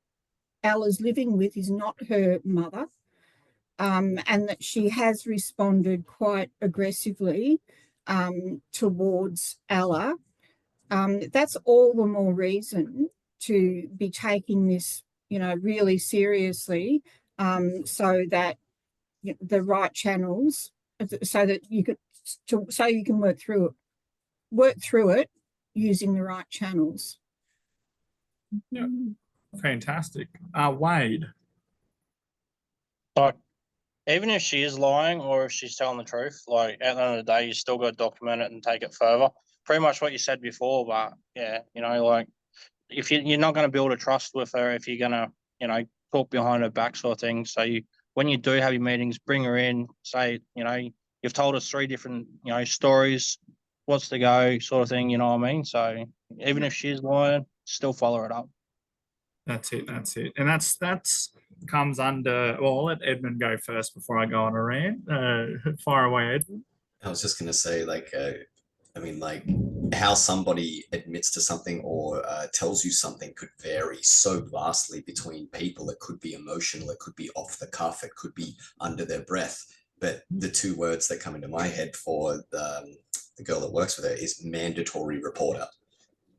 Ella's living with is not her mother, and that she has responded quite aggressively, towards Ella, that's all the more reason to be taking this, really seriously, so that the right channels, so that you can work through it using the right channels. Yeah, fantastic. Wade. Like, even if she is lying or if she's telling the truth, like at the end of the day, you still got to document it and take it further. Pretty much what you said before, but yeah, like if you're not going to build a trust with her, if you're going to, talk behind her back sort of thing. So when you do have your meetings, bring her in, say, you've told us 3 different, stories, what's the go sort of thing, you know what I mean? So even if she's lying, still follow it up. That's it. And that's comes under, well, I'll let Edmund go first before I go on a rant. Fire away, Edmund. I was just going to say, how somebody admits to something or tells you something could vary so vastly between people. It could be emotional, it could be off the cuff, it could be under their breath. But the 2 words that come into my head for the girl that works with her is mandatory reporter.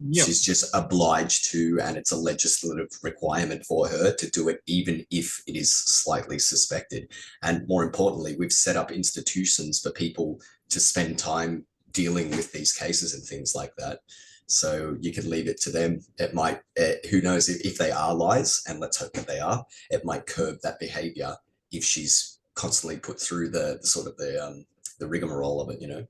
Yep. She's just obliged to, and it's a legislative requirement for her to do it, even if it is slightly suspected. And more importantly, we've set up institutions for people to spend time dealing with these cases and things like that. So you can leave it to them. It might, who knows if they are lies, and let's hope that they are, it might curb that behavior if she's constantly put through the rigmarole of it,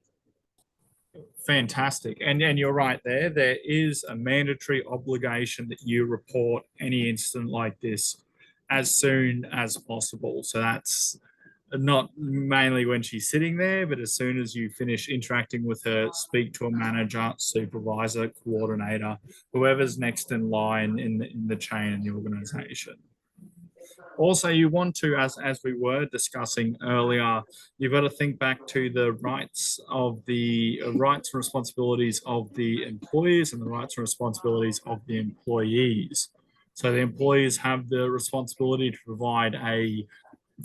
Fantastic. And you're right there. There is a mandatory obligation that you report any incident like this as soon as possible. So that's not mainly when she's sitting there, but as soon as you finish interacting with her, speak to a manager, supervisor, coordinator, whoever's next in line in the chain in the organization. Also, you want to, as we were discussing earlier, you've got to think back to the rights and responsibilities of the employees and the rights and responsibilities of the employees. So the employees have the responsibility to provide a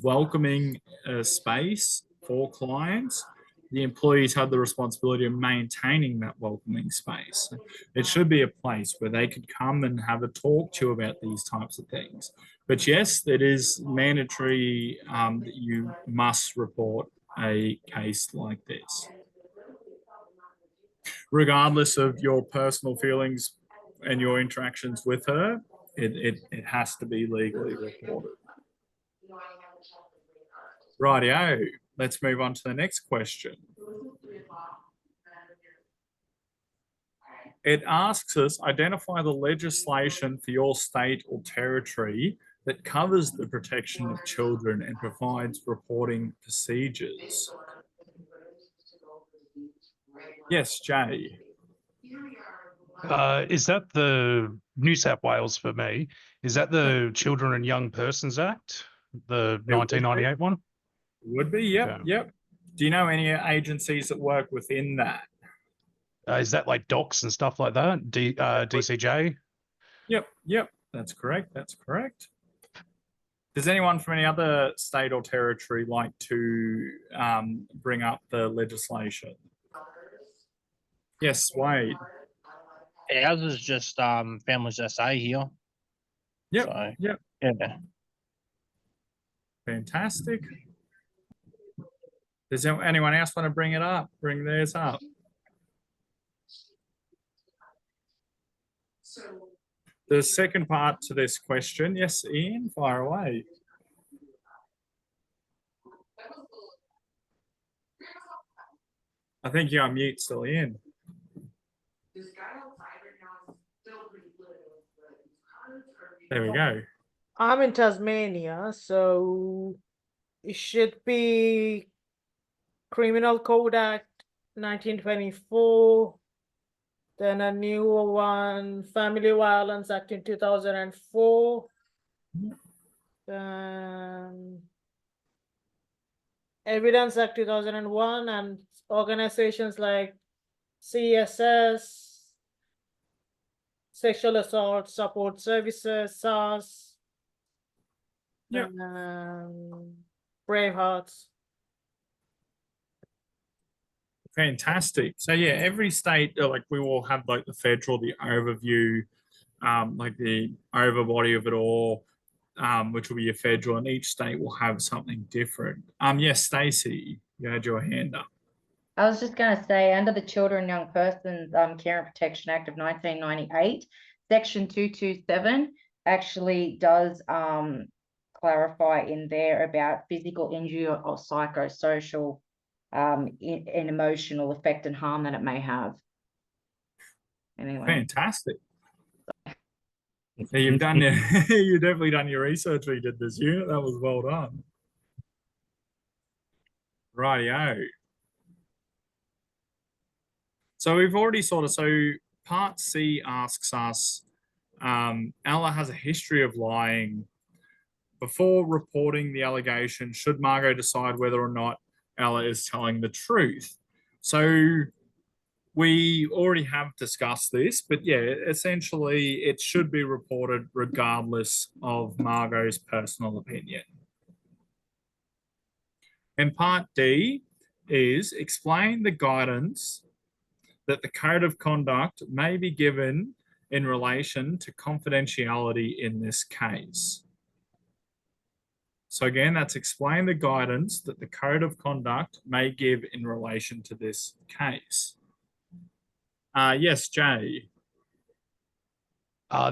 welcoming space for clients. The employees have the responsibility of maintaining that welcoming space. It should be a place where they could come and have a talk to you about these types of things. But yes, it is mandatory that you must report a case like this. Regardless of your personal feelings and your interactions with her, it has to be legally reported. Rightio, let's move on to the next question. It asks us, identify the legislation for your state or territory that covers the protection of children and provides reporting procedures. Yes, Jay. Is that the New South Wales for me? Is that the Children and Young Persons Act, the 1998 one? Would be, yep, yep. Do you know any agencies that work within that? Is that like docs and stuff like that? DCJ? Yep, that's correct, Does anyone from any other state or territory like to bring up the legislation? Yes, Wade. Ours is just Families SA here. Yep, so, yep. Yeah. Fantastic. Does anyone else want to bring it up? Bring theirs up. The second part to this question, yes, Ian, fire away. I think you're on mute still, Ian. There we go. I'm in Tasmania, so it should be Criminal Code Act 1924, then a newer one, Family Violence Act in 2004, then Evidence Act 2001, and organizations like CSS, Sexual Assault Support Services, SARS, yep. Bravehearts. Fantastic. So yeah, every state, like we will have like the federal, the overview, like the overbody of it all, which will be a federal, and each state will have something different. Yes, Stacey, you had your hand up. I was just going to say, under the Children and Young Persons Care and Protection Act of 1998, Section 227 actually does clarify in there about physical injury or psychosocial and emotional effect and harm that it may have. Anyway. Fantastic. Yeah, you've done you've definitely done your research when you did this unit. That was well done. Rightio. So we've already so part C asks us, Ella has a history of lying. Before reporting the allegation, should Margot decide whether or not Ella is telling the truth? So we already have discussed this, but yeah, essentially it should be reported regardless of Margot's personal opinion. And part D is explain the guidance that the code of conduct may be given in relation to confidentiality in this case. So again, that's explain the guidance that the code of conduct may give in relation to this case. Yes, Jay. I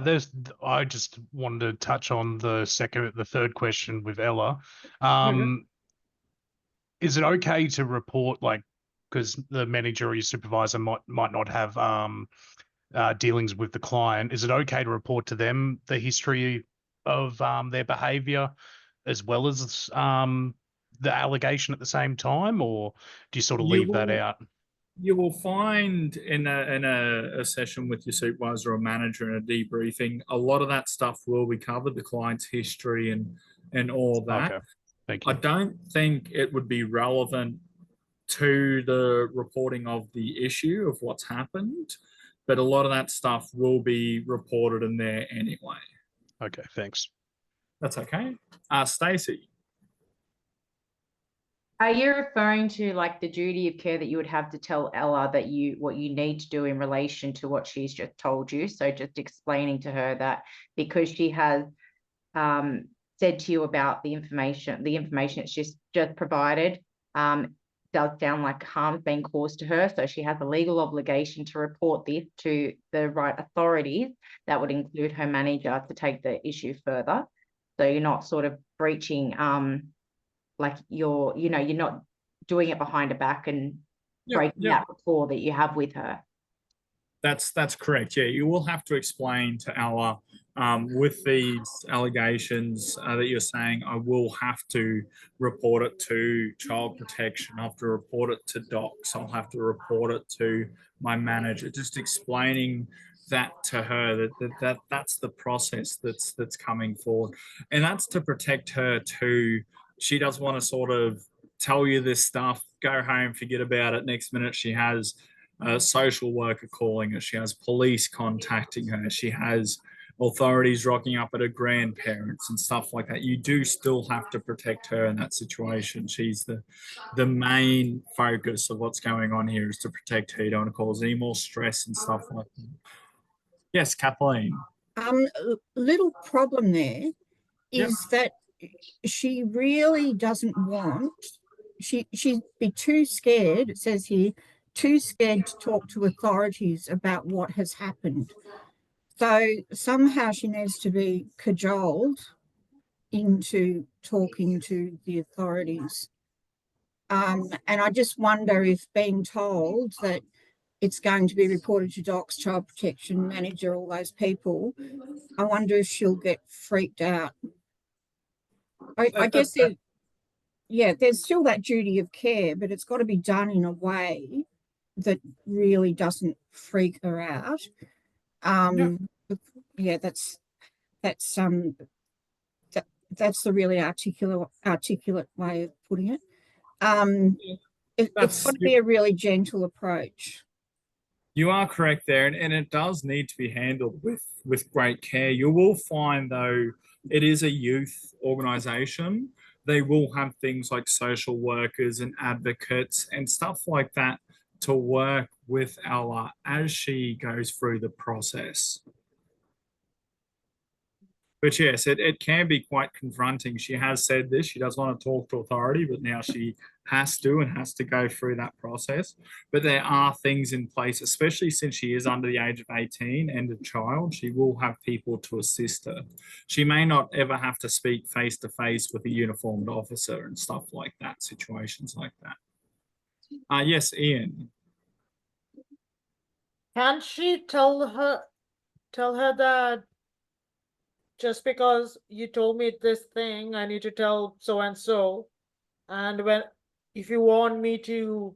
just wanted to touch on the third question with Ella. Is it okay to report, like, because the manager or your supervisor might not have dealings with the client, is it okay to report to them the history of their behavior as well as the allegation at the same time, or do you sort of leave that out? You will find in a session with your supervisor or manager in a debriefing, a lot of that stuff will be covered, the client's history and all that. Okay, thank you. I don't think it would be relevant to the reporting of the issue of what's happened, but a lot of that stuff will be reported in there anyway. Okay, thanks. That's okay. Stacey. Are you referring to like the duty of care that you would have to tell Ella that what you need to do in relation to what she's just told you? So just explaining to her that because she has said to you about the information it's just provided does sound like harm's been caused to her. So she has a legal obligation to report this to the right authorities. That would include her manager to take the issue further. So you're not sort of breaching like you're not doing it behind her back and breaking that rapport that you have with her. That's correct. Yeah, you will have to explain to Ella with these allegations that you're saying, I will have to report it to child protection. I have to report it to docs. I'll have to report it to my manager. Just explaining that to her that's the process that's coming forward, and that's to protect her too. She does want to sort of tell you this stuff, go home, forget about it. Next minute, she has a social worker calling her. She has police contacting her. She has authorities rocking up at her grandparents and stuff like that. You do still have to protect her in that situation. She's the main focus of what's going on here is to protect her. You don't want to cause any more stress and stuff like that. Yes, Kathleen. Little problem there is that she really doesn't want, she'd be too scared, it says here, too scared to talk to authorities about what has happened. So somehow she needs to be cajoled into talking to the authorities. And I just wonder if being told that it's going to be reported to docs, child protection manager, all those people, I wonder if she'll get freaked out. I guess there's still that duty of care, but it's got to be done in a way that really doesn't freak her out. That's the really articulate way of putting it. It's got to be a really gentle approach. You are correct there, and it does need to be handled with great care. You will find, though, it is a youth organisation. They will have things like social workers and advocates and stuff like that to work with Ella as she goes through the process. But yes, it can be quite confronting. She has said this, she does want to talk to authority, but now she has to go through that process. But there are things in place, especially since she is under the age of 18 and a child, she will have people to assist her. She may not ever have to speak face to face with a uniformed officer and stuff like that, situations like that. Yes, Ian. Can she tell her that just because you told me this thing, I need to tell so and so, and if you want me to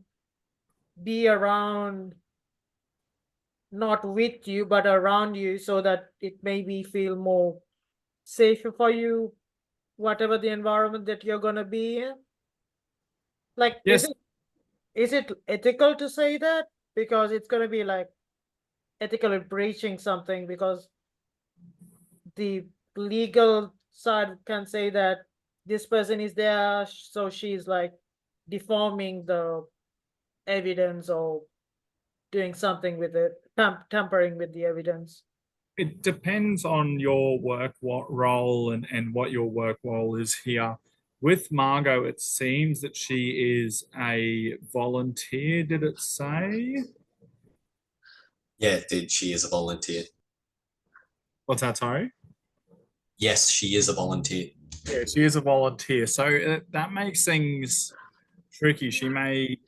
be around, not with you but around you, so that it maybe feel more safer for you, whatever the environment that you're gonna be in? Like, Yes. is it ethical to say that? Because it's gonna be like ethically breaching something, because the legal side can say that this person is there, so she's like deforming the evidence or doing something with it, tampering with the evidence. It depends on your work role and what your work role is here. With Margot, it seems that she is a volunteer, did it say? Yeah, it did. She is a volunteer. What's that, sorry? Yes, she is a volunteer. Yeah, she is a volunteer. So that makes things tricky.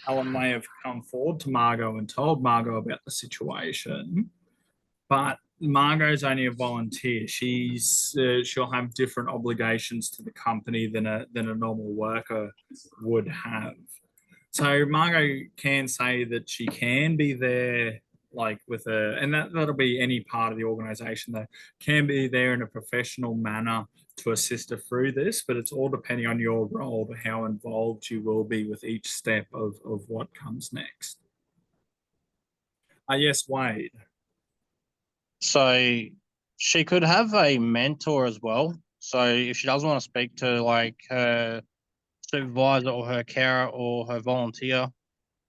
Ellen may have come forward to Margot and told Margot about the situation, but Margot's only a volunteer. She'll have different obligations to the company than a normal worker would have. So Margot can say that she can be there, like with and that'll be any part of the organization that can be there in a professional manner to assist her through this, but it's all depending on your role, to how involved you will be with each step of what comes next. Yes, Wade. So she could have a mentor as well. So if she doesn't want to speak to like her supervisor or her carer or her volunteer,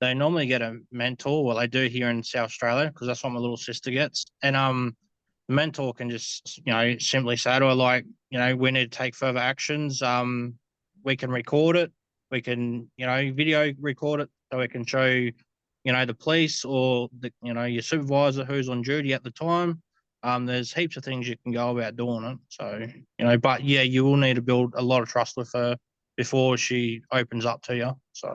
they normally get a mentor. Well, they do here in South Australia, because that's what my little sister gets. And the mentor can just, simply say to her, like, we need to take further actions. We can record it. We can, video record it, so we can show, the police or your supervisor who's on duty at the time. There's heaps of things you can go about doing it. So, but yeah, you will need to build a lot of trust with her before she opens up to you. So,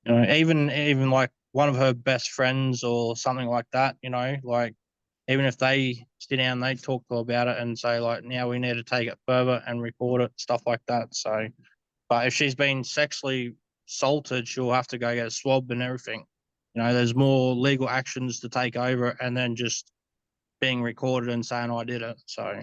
even like one of her best friends or something like that, like even if they sit down, they talk to her about it and say, like, now we need to take it further and record it, stuff like that. So, but if she's been sexually assaulted, she'll have to go get a swab and everything. There's more legal actions to take over, and then just being recorded and saying I did it. So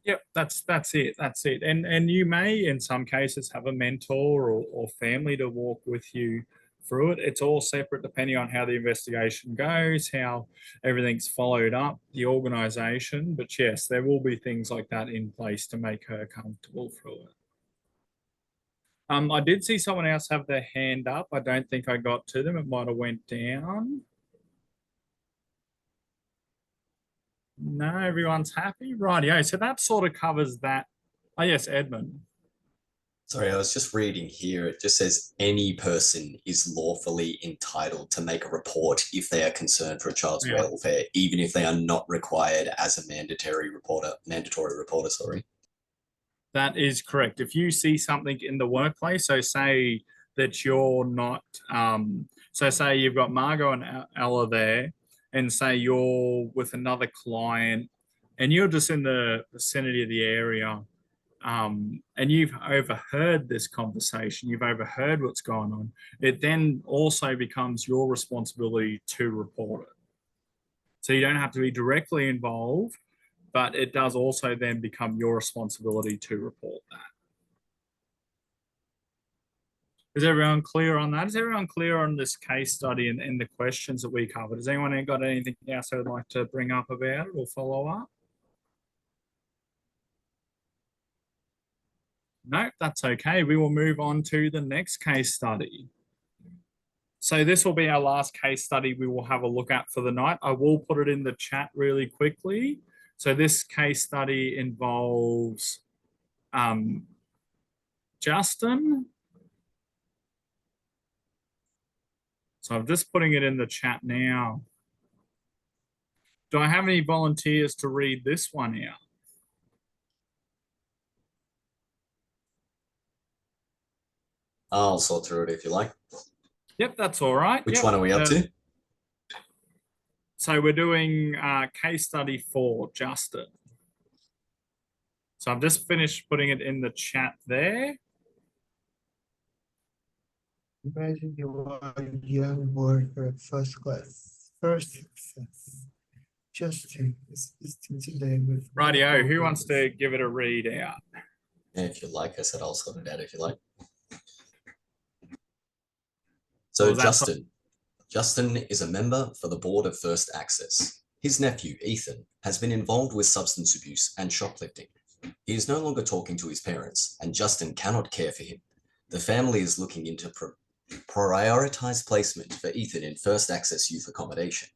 yep, that's it. And you may in some cases have a mentor or family to walk with you through it. It's all separate depending on how the investigation goes, how everything's followed up, the organization. But yes, there will be things like that in place to make her comfortable through it. I did see someone else have their hand up. I don't think I got to them. It might have went down. No, everyone's happy. Rightio. So that sort of covers that. Oh, yes, Edmund. Sorry, I was just reading here. It just says any person is lawfully entitled to make a report if they are concerned for a child's welfare, even if they are not required as a mandatory reporter. Sorry. That is correct. If you see something in the workplace, so say that you're not, so say you've got Margot and Ella there, and say you're with another client and you're just in the vicinity of the area, and you've overheard this conversation, you've overheard what's going on, it then also becomes your responsibility to report it. So you don't have to be directly involved, but it does also then become your responsibility to report that. Is everyone clear on that? Is everyone clear on this case study and the questions that we covered? Has anyone got anything else they would like to bring up about it or follow up? No, that's okay. We will move on to the next case study. So this will be our last case study we will have a look at for the night. I will put it in the chat really quickly. So this case study involves Justin. So I'm just putting it in the chat now. Do I have any volunteers to read this one out? I'll sort through it if you like. Yep, that's all right. Which Yep. one are we up to? So we're doing case study 4, Justin. So I've just finished putting it in the chat there. Imagine you are a young worker at first success. Justin is visiting today with Rightio, who wants to give it a read out? Yeah, if you like, I said I'll sort it out if you like. So Justin is a member for the board of First Access. His nephew, Ethan, has been involved with substance abuse and shoplifting. He is no longer talking to his parents, and Justin cannot care for him. The family is looking into prioritized placement for Ethan in First Access youth accommodation.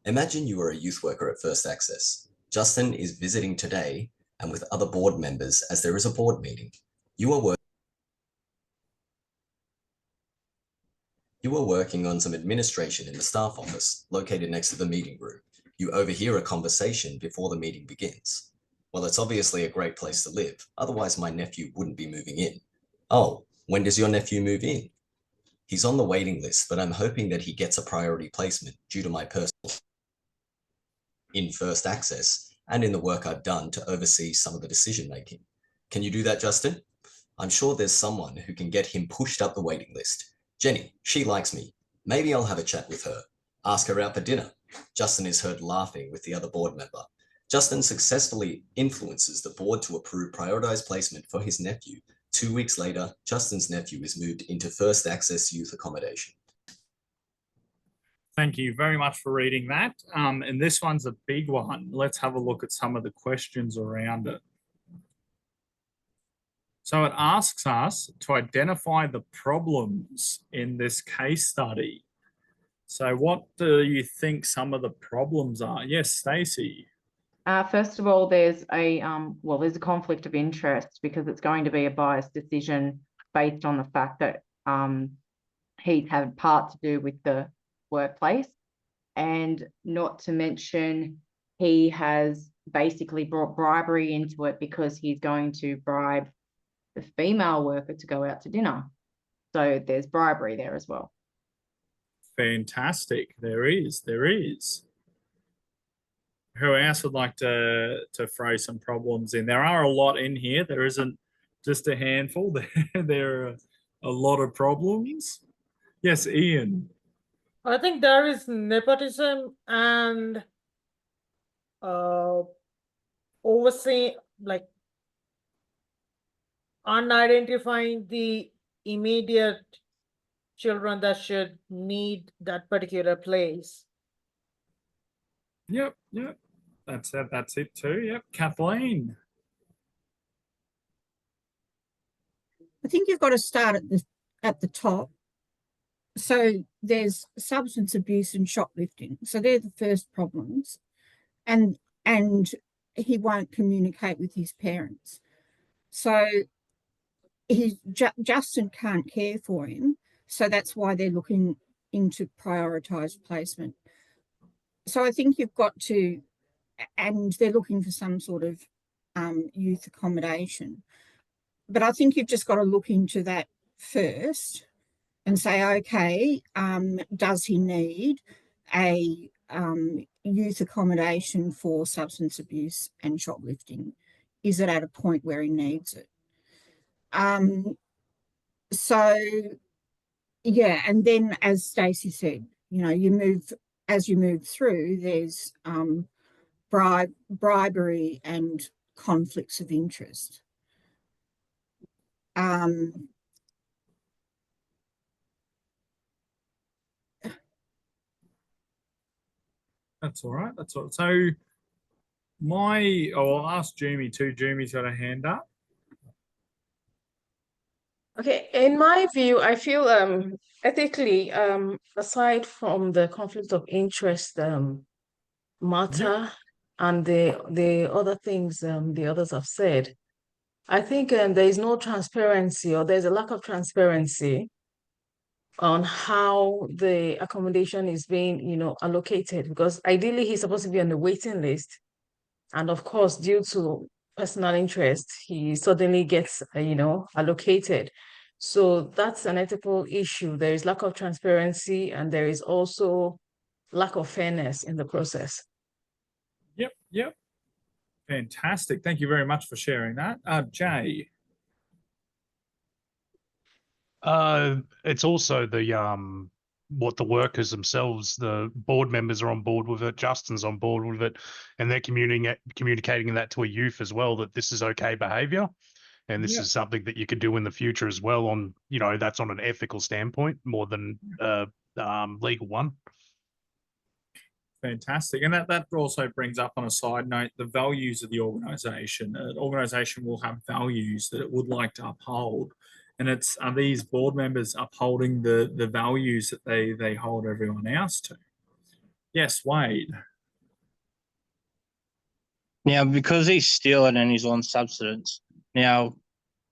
Imagine you are a youth worker at First Access. Justin is visiting today and with other board members as there is a board meeting. You are working on some administration in the staff office located next to the meeting room. You overhear a conversation before the meeting begins. Well, it's obviously a great place to live. Otherwise, my nephew wouldn't be moving in. Oh, when does your nephew move in? He's on the waiting list, but I'm hoping that he gets a priority placement due to my personal in First Access and in the work I've done to oversee some of the decision making. Can you do that, Justin? I'm sure there's someone who can get him pushed up the waiting list. Jenny, she likes me. Maybe I'll have a chat with her. Ask her out for dinner. Justin is heard laughing with the other board member. Justin successfully influences the board to approve prioritized placement for his nephew. 2 weeks later, Justin's nephew is moved into First Access youth accommodation. Thank you very much for reading that. And this one's a big one. Let's have a look at some of the questions around it. So it asks us to identify the problems in this case study. So what do you think some of the problems are? Yes, Stacey. First of all, there's a there's a conflict of interest because it's going to be a biased decision based on the fact that he's had part to do with the workplace, and not to mention he has basically brought bribery into it because he's going to bribe the female worker to go out to dinner. So there's bribery there as well. Fantastic. There is. Who else would like to throw some problems in? There are a lot in here. There isn't just a handful. There are a lot of problems. Yes, Ian. I think there is nepotism and overseeing, like unidentifying the immediate children that should need that particular place. Yep. That's it too. Yep. Kathleen. I think you've got to start at the top. So there's substance abuse and shoplifting. So they're the first problems. And he won't communicate with his parents. So Justin can't care for him. So that's why they're looking into prioritised placement. So I think you've got to, and they're looking for some sort of youth accommodation. But I think you've just got to look into that first and say, okay, does he need a youth accommodation for substance abuse and shoplifting? Is it at a point where he needs it? So, yeah, and then as Stacey said, you know, as you move through, there's bribery and conflicts of interest. That's all right. So I'll ask Jumi too. Jumi's got a hand up. Okay, in my view, I feel ethically, aside from the conflict of interest matter and the other things the others have said, I think there is no transparency, or there's a lack of transparency on how the accommodation is being, allocated, because ideally he's supposed to be on the waiting list. And of course, due to personal interest, he suddenly gets, allocated. So that's an ethical issue. There is lack of transparency, and there is also lack of fairness in the process. Yep. Fantastic. Thank you very much for sharing that. Jay. It's also the what the workers themselves, the board members are on board with it, Justin's on board with it, and they're communicating that to a youth as well, that this is okay behavior. And this is something that you could do in the future as well on, that's on an ethical standpoint more than legal one. Fantastic. And that also brings up, on a side note, the values of the organization. An organization will have values that it would like to uphold. And are these board members upholding the values that they hold everyone else to? Yes, Wade. Now, because he's stealing and he's on substance, now,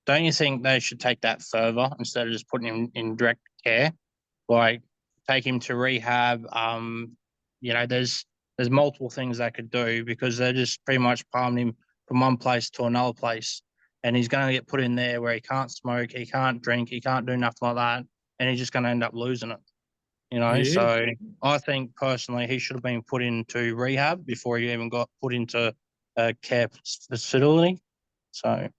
don't you think they should take that further instead of just putting him in direct care? Like, take him to rehab. There's multiple things they could do, because they're just pretty much palming him from one place to another place. And he's going to get put in there where he can't smoke, he can't drink, he can't do nothing like that. And he's just going to end up losing it. Yeah. So I think personally he should have been put into rehab before he even got put into a care facility. So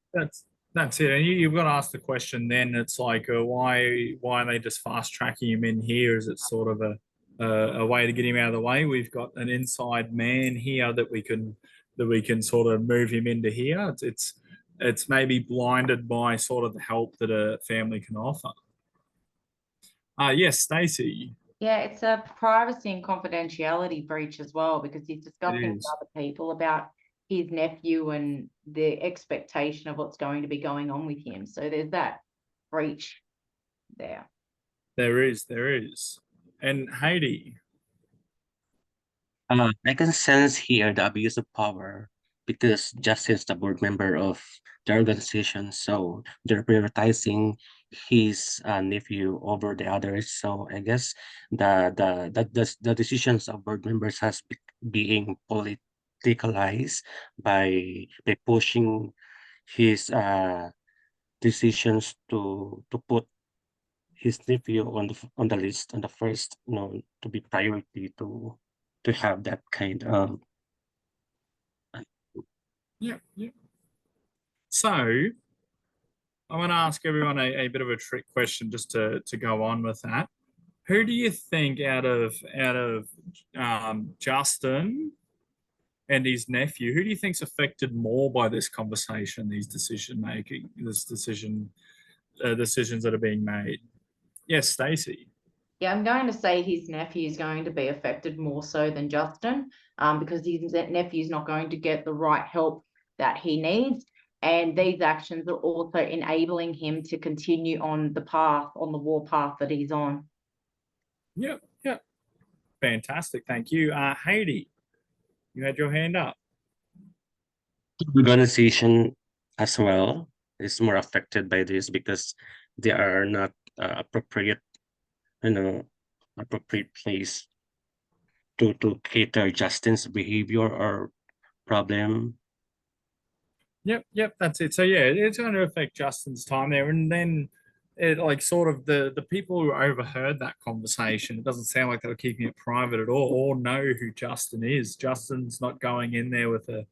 that's it. And you've got to ask the question then. It's like, why are they just fast tracking him in here? Is it sort of a way to get him out of the way? We've got an inside man here that we can sort of move him into here. It's maybe blinded by sort of the help that a family can offer. Yes, Stacey. Yeah, it's a privacy and confidentiality breach as well, because he's discussing with other people about his nephew and the expectation of what's going to be going on with him. So there's that breach there. There is. And Heidi. I can sense here the abuse of power, because Justin is the board member of the organization, so they're prioritizing his nephew over the others. So I guess the decisions of board members has being politicalized by pushing his decisions to put his nephew on the list, on the first, to be priority to have that kind of. Yeah. So I want to ask everyone a bit of a trick question just to go on with that. Who do you think out of Justin and his nephew, who do you think's affected more by this conversation, these decisions that are being made? Yes, Stacey. Yeah, I'm going to say his nephew is going to be affected more so than Justin, because his nephew is not going to get the right help that he needs. And these actions are also enabling him to continue on the war path that he's on. Yep. Fantastic. Thank you. Heidi, you had your hand up. Organization as well is more affected by this, because they are not appropriate place to cater Justin's behavior or problem. Yep, that's it. So yeah, it's going to affect Justin's time there, and then it like sort of the people who overheard that conversation, it doesn't sound like they were keeping it private at all, or know who Justin is. Justin's not going in there with a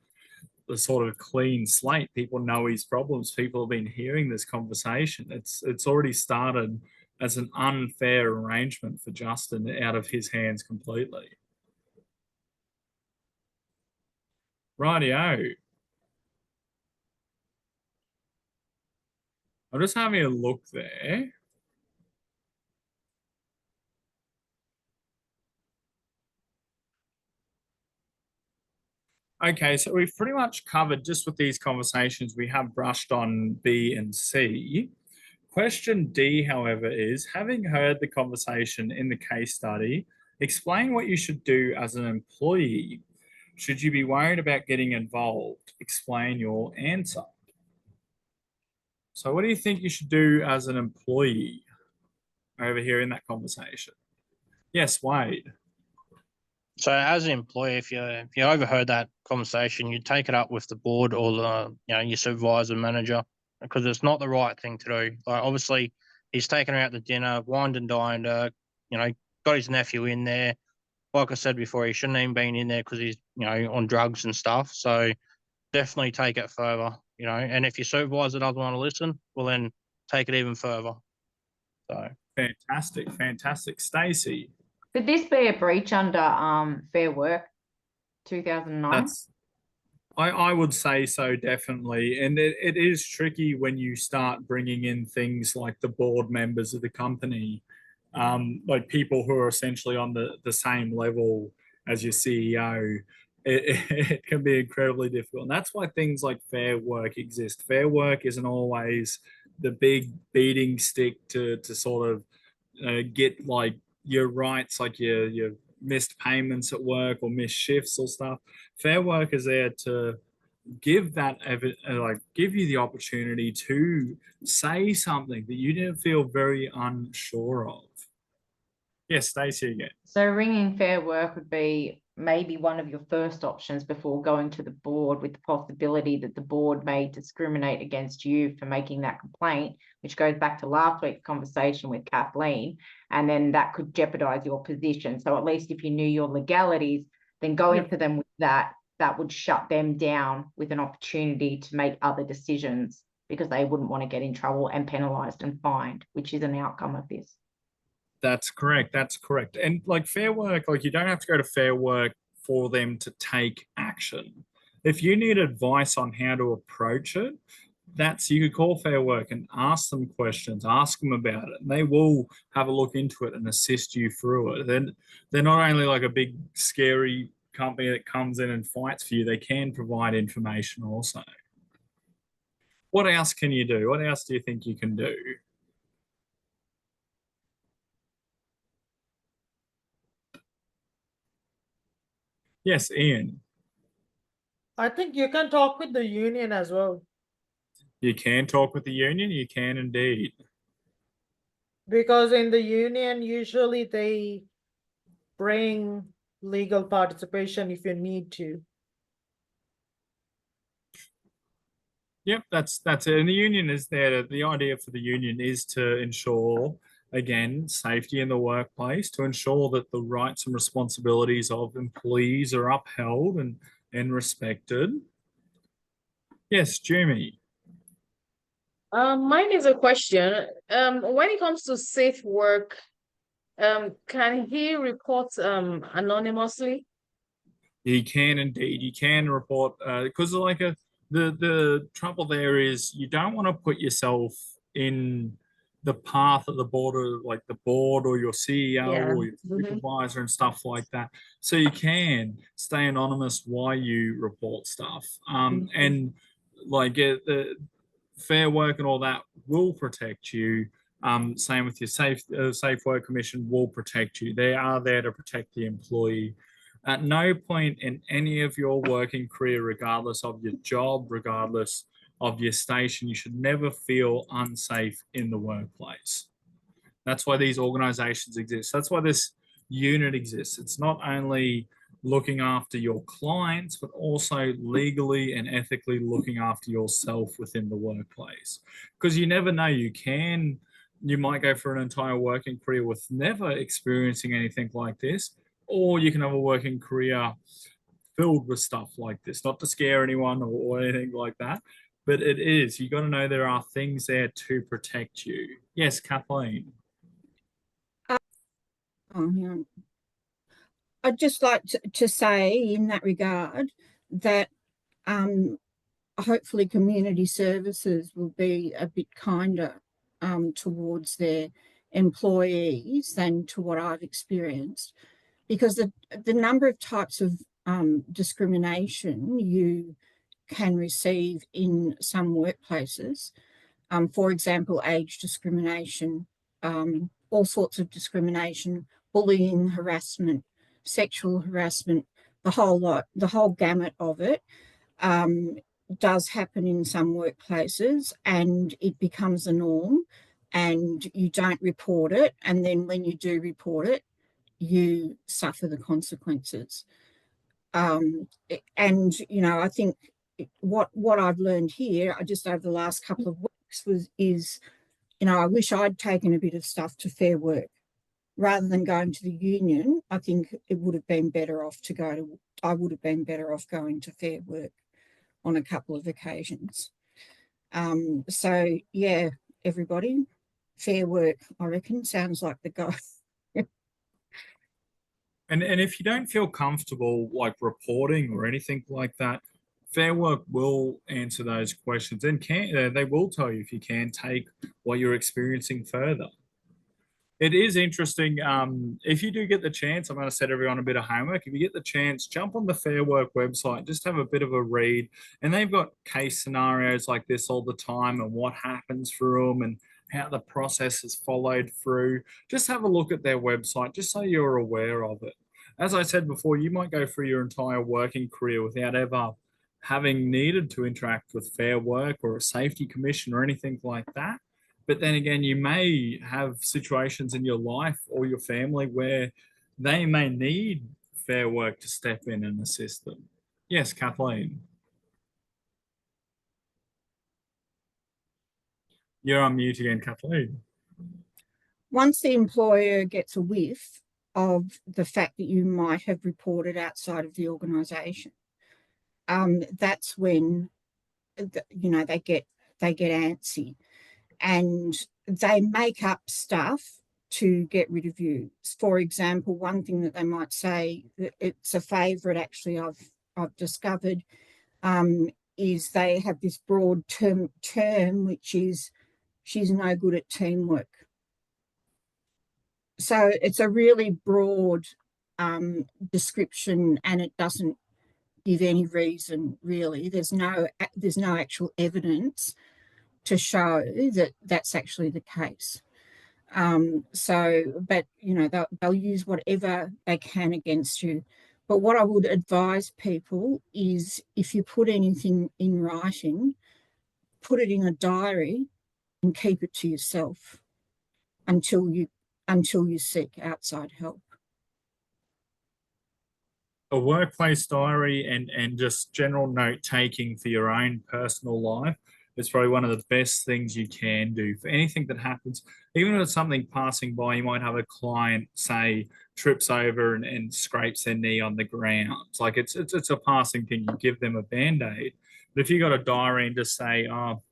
sort of clean slate. People know his problems. People have been hearing this conversation. It's already started as an unfair arrangement for Justin out of his hands completely. Rightio. I'm just having a look there. Okay, so we've pretty much covered, just with these conversations, we have brushed on B and C. Question D, however, is having heard the conversation in the case study, explain what you should do as an employee. Should you be worried about getting involved? Explain your answer. So what do you think you should do as an employee over here in that conversation? Yes, Wade. So as an employee, if you overheard that conversation, you take it up with the board or the your supervisor manager, because it's not the right thing to do. Like obviously he's taken her out to dinner, wined and dined her, got his nephew in there. Like I said before, he shouldn't even been in there because he's on drugs and stuff. So definitely take it further, and if your supervisor doesn't want to listen, well then take it even further. So fantastic. Stacey. Could this be a breach under Fair Work 2009? I would say so, definitely. And it is tricky when you start bringing in things like the board members of the company, like people who are essentially on the same level as your CEO. It can be incredibly difficult. And that's why things like Fair Work exist. Fair Work isn't always the big beating stick to sort of get like your rights, like your missed payments at work or missed shifts or stuff. Fair Work is there to give give you the opportunity to say something that you didn't feel very unsure of. Yes, Stacey again. So ringing Fair Work would be maybe one of your first options before going to the board, with the possibility that the board may discriminate against you for making that complaint, which goes back to last week's conversation with Kathleen, and then that could jeopardize your position. So at least if you knew your legalities, then going to them with that would shut them down with an opportunity to make other decisions, because they wouldn't want to get in trouble and penalized and fined, which is an outcome of this. That's correct. And like Fair Work, like you don't have to go to Fair Work for them to take action. If you need advice on how to approach it, you could call Fair Work and ask them questions, ask them about it, and they will have a look into it and assist you through it. Then they're not only like a big scary company that comes in and fights for you, they can provide information also. What else can you do? What else do you think you can do? Yes, Ian. I think you can talk with the union as well. You can talk with the union, you can indeed. Because in the union, usually they bring legal participation if you need to. Yep, that's it. And the union is there. The idea for the union is to ensure, again, safety in the workplace, to ensure that the rights and responsibilities of employees are upheld and respected. Yes, Jamie. Mine is a question. When it comes to safe work, can he report anonymously? He can indeed. You can report because like the trouble there is you don't want to put yourself in the path of the board, or like the board or your CEO or your supervisor and stuff like that. So you can stay anonymous while you report stuff. And like the Fair Work and all that will protect you. Same with your Safe Work Commission will protect you. They are there to protect the employee. At no point in any of your working career, regardless of your job, regardless of your station, you should never feel unsafe in the workplace. That's why these organizations exist. That's why this unit exists. It's not only looking after your clients, but also legally and ethically looking after yourself within the workplace. Because you never know, you might go for an entire working career with never experiencing anything like this, or you can have a working career filled with stuff like this, not to scare anyone or anything like that, but it is. You got to know there are things there to protect you. Yes, Kathleen. I'd just like to say in that regard that hopefully community services will be a bit kinder towards their employees than to what I've experienced, because the number of types of discrimination you can receive in some workplaces For example, age discrimination, all sorts of discrimination, bullying, harassment, sexual harassment, the whole lot, the whole gamut of it does happen in some workplaces, and it becomes a norm, and you don't report it. And then when you do report it, you suffer the consequences. And, you know, I think what I've learned here just over the last couple of weeks is, you know, I wish I'd taken a bit of stuff to Fair Work rather than going to the union. I think it would have been better off to go to, I would have been better off going to Fair Work on a couple of occasions. So yeah, everybody, Fair Work, I reckon, sounds like the go. And if you don't feel comfortable like reporting or anything like that, Fair Work will answer those questions, and they will tell you if you can take what you're experiencing further. It is interesting. If you do get the chance, I'm going to set everyone a bit of homework. If you get the chance, jump on the Fair Work website, just have a bit of a read. And they've got case scenarios like this all the time, and what happens through them, and how the process is followed through. Just have a look at their website, just so you're aware of it. As I said before, you might go through your entire working career without ever having needed to interact with Fair Work or a safety commission or anything like that. But then again, you may have situations in your life or your family where they may need Fair Work to step in and assist them. Yes, Kathleen. You're on mute again, Kathleen. Once the employer gets a whiff of the fact that you might have reported outside of the organisation, that's when, you know, they get antsy, and they make up stuff to get rid of you. For example, one thing that they might say, it's a favourite actually I've discovered, is they have this broad term which is, she's no good at teamwork. So it's a really broad description, and it doesn't give any reason really. There's no actual evidence to show that that's actually the case. But you know, they'll use whatever they can against you. But what I would advise people is, if you put anything in writing, put it in a diary and keep it to yourself until you seek outside help. A workplace diary and just general note taking for your own personal life is probably one of the best things you can do for anything that happens. Even if it's something passing by, you might have a client, say, trips over and scrapes their knee on the ground. It's like it's a passing thing. You give them a Band-Aid. But if you got a diary and just say, oh,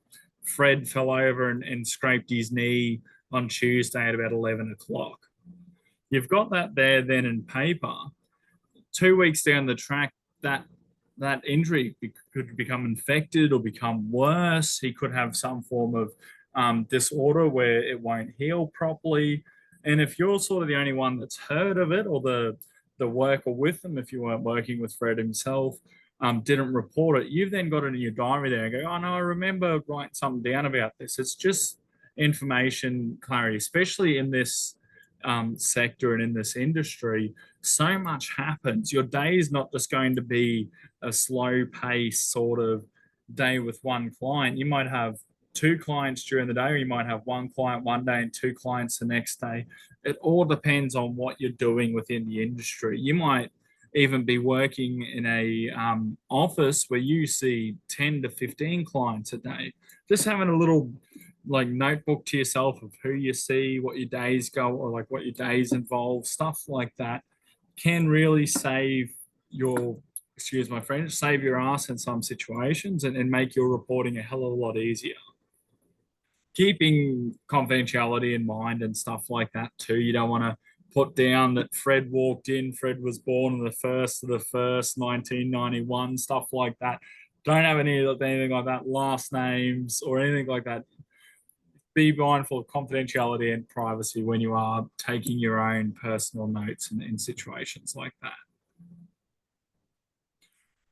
Fred fell over and scraped his knee on Tuesday at about 11 o'clock. You've got that there then in paper. 2 weeks down the track, that injury could become infected or become worse. He could have some form of disorder where it won't heal properly. And if you're sort of the only one that's heard of it, or the worker with them, if you weren't working with Fred himself, didn't report it, you've then got it in your diary there and go, oh no, I remember writing something down about this. It's just information clarity, especially in this sector and in this industry. So much happens. Your day is not just going to be a slow pace sort of day with one client. You might have 2 clients during the day, or you might have 1 client one day and 2 clients the next day. It all depends on what you're doing within the industry. You might even be working in a office where you see 10 to 15 clients a day. Just having a little like notebook to yourself of who you see, what your days go, or like what your days involve, stuff like that can really save your, excuse my French, save your ass in some situations and make your reporting a hell of a lot easier. Keeping confidentiality in mind and stuff like that too. You don't want to put down that Fred walked in, Fred was born on the 1st of the 1st, 1991, stuff like that. Don't have anything like that, last names or anything like that. Be mindful of confidentiality and privacy when you are taking your own personal notes in situations like that.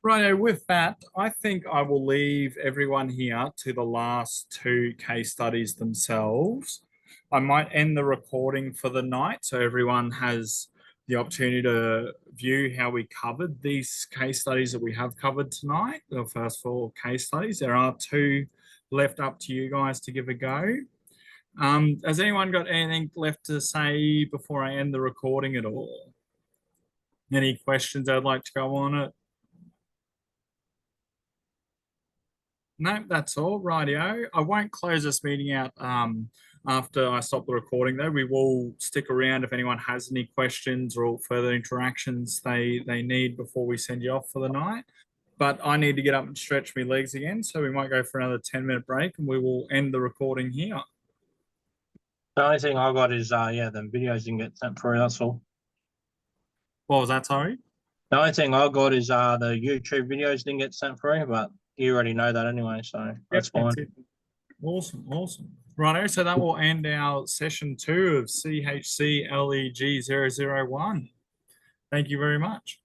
Righto, with that, I think I will leave everyone here to the last two case studies themselves. I might end the recording for the night so everyone has the opportunity to view how we covered these case studies that we have covered tonight, the first 4 case studies. There are 2 left up to you guys to give a go. Has anyone got anything left to say before I end the recording at all? Any questions I'd like to go on it? No, that's all. Rightio. I won't close this meeting out after I stop the recording, though. We will stick around if anyone has any questions or further interactions they need before we send you off for the night. But I need to get up and stretch my legs again, so we might go for another 10-minute break, and we will end the recording here. The only thing I got is yeah, the videos didn't get sent through, that's all. What was that, sorry? The only thing I got is the YouTube videos didn't get sent through, but you already know that anyway, so that's fine. That's it. Awesome. Righto, so that will end our session 2 of CHCLEG001. Thank you very much.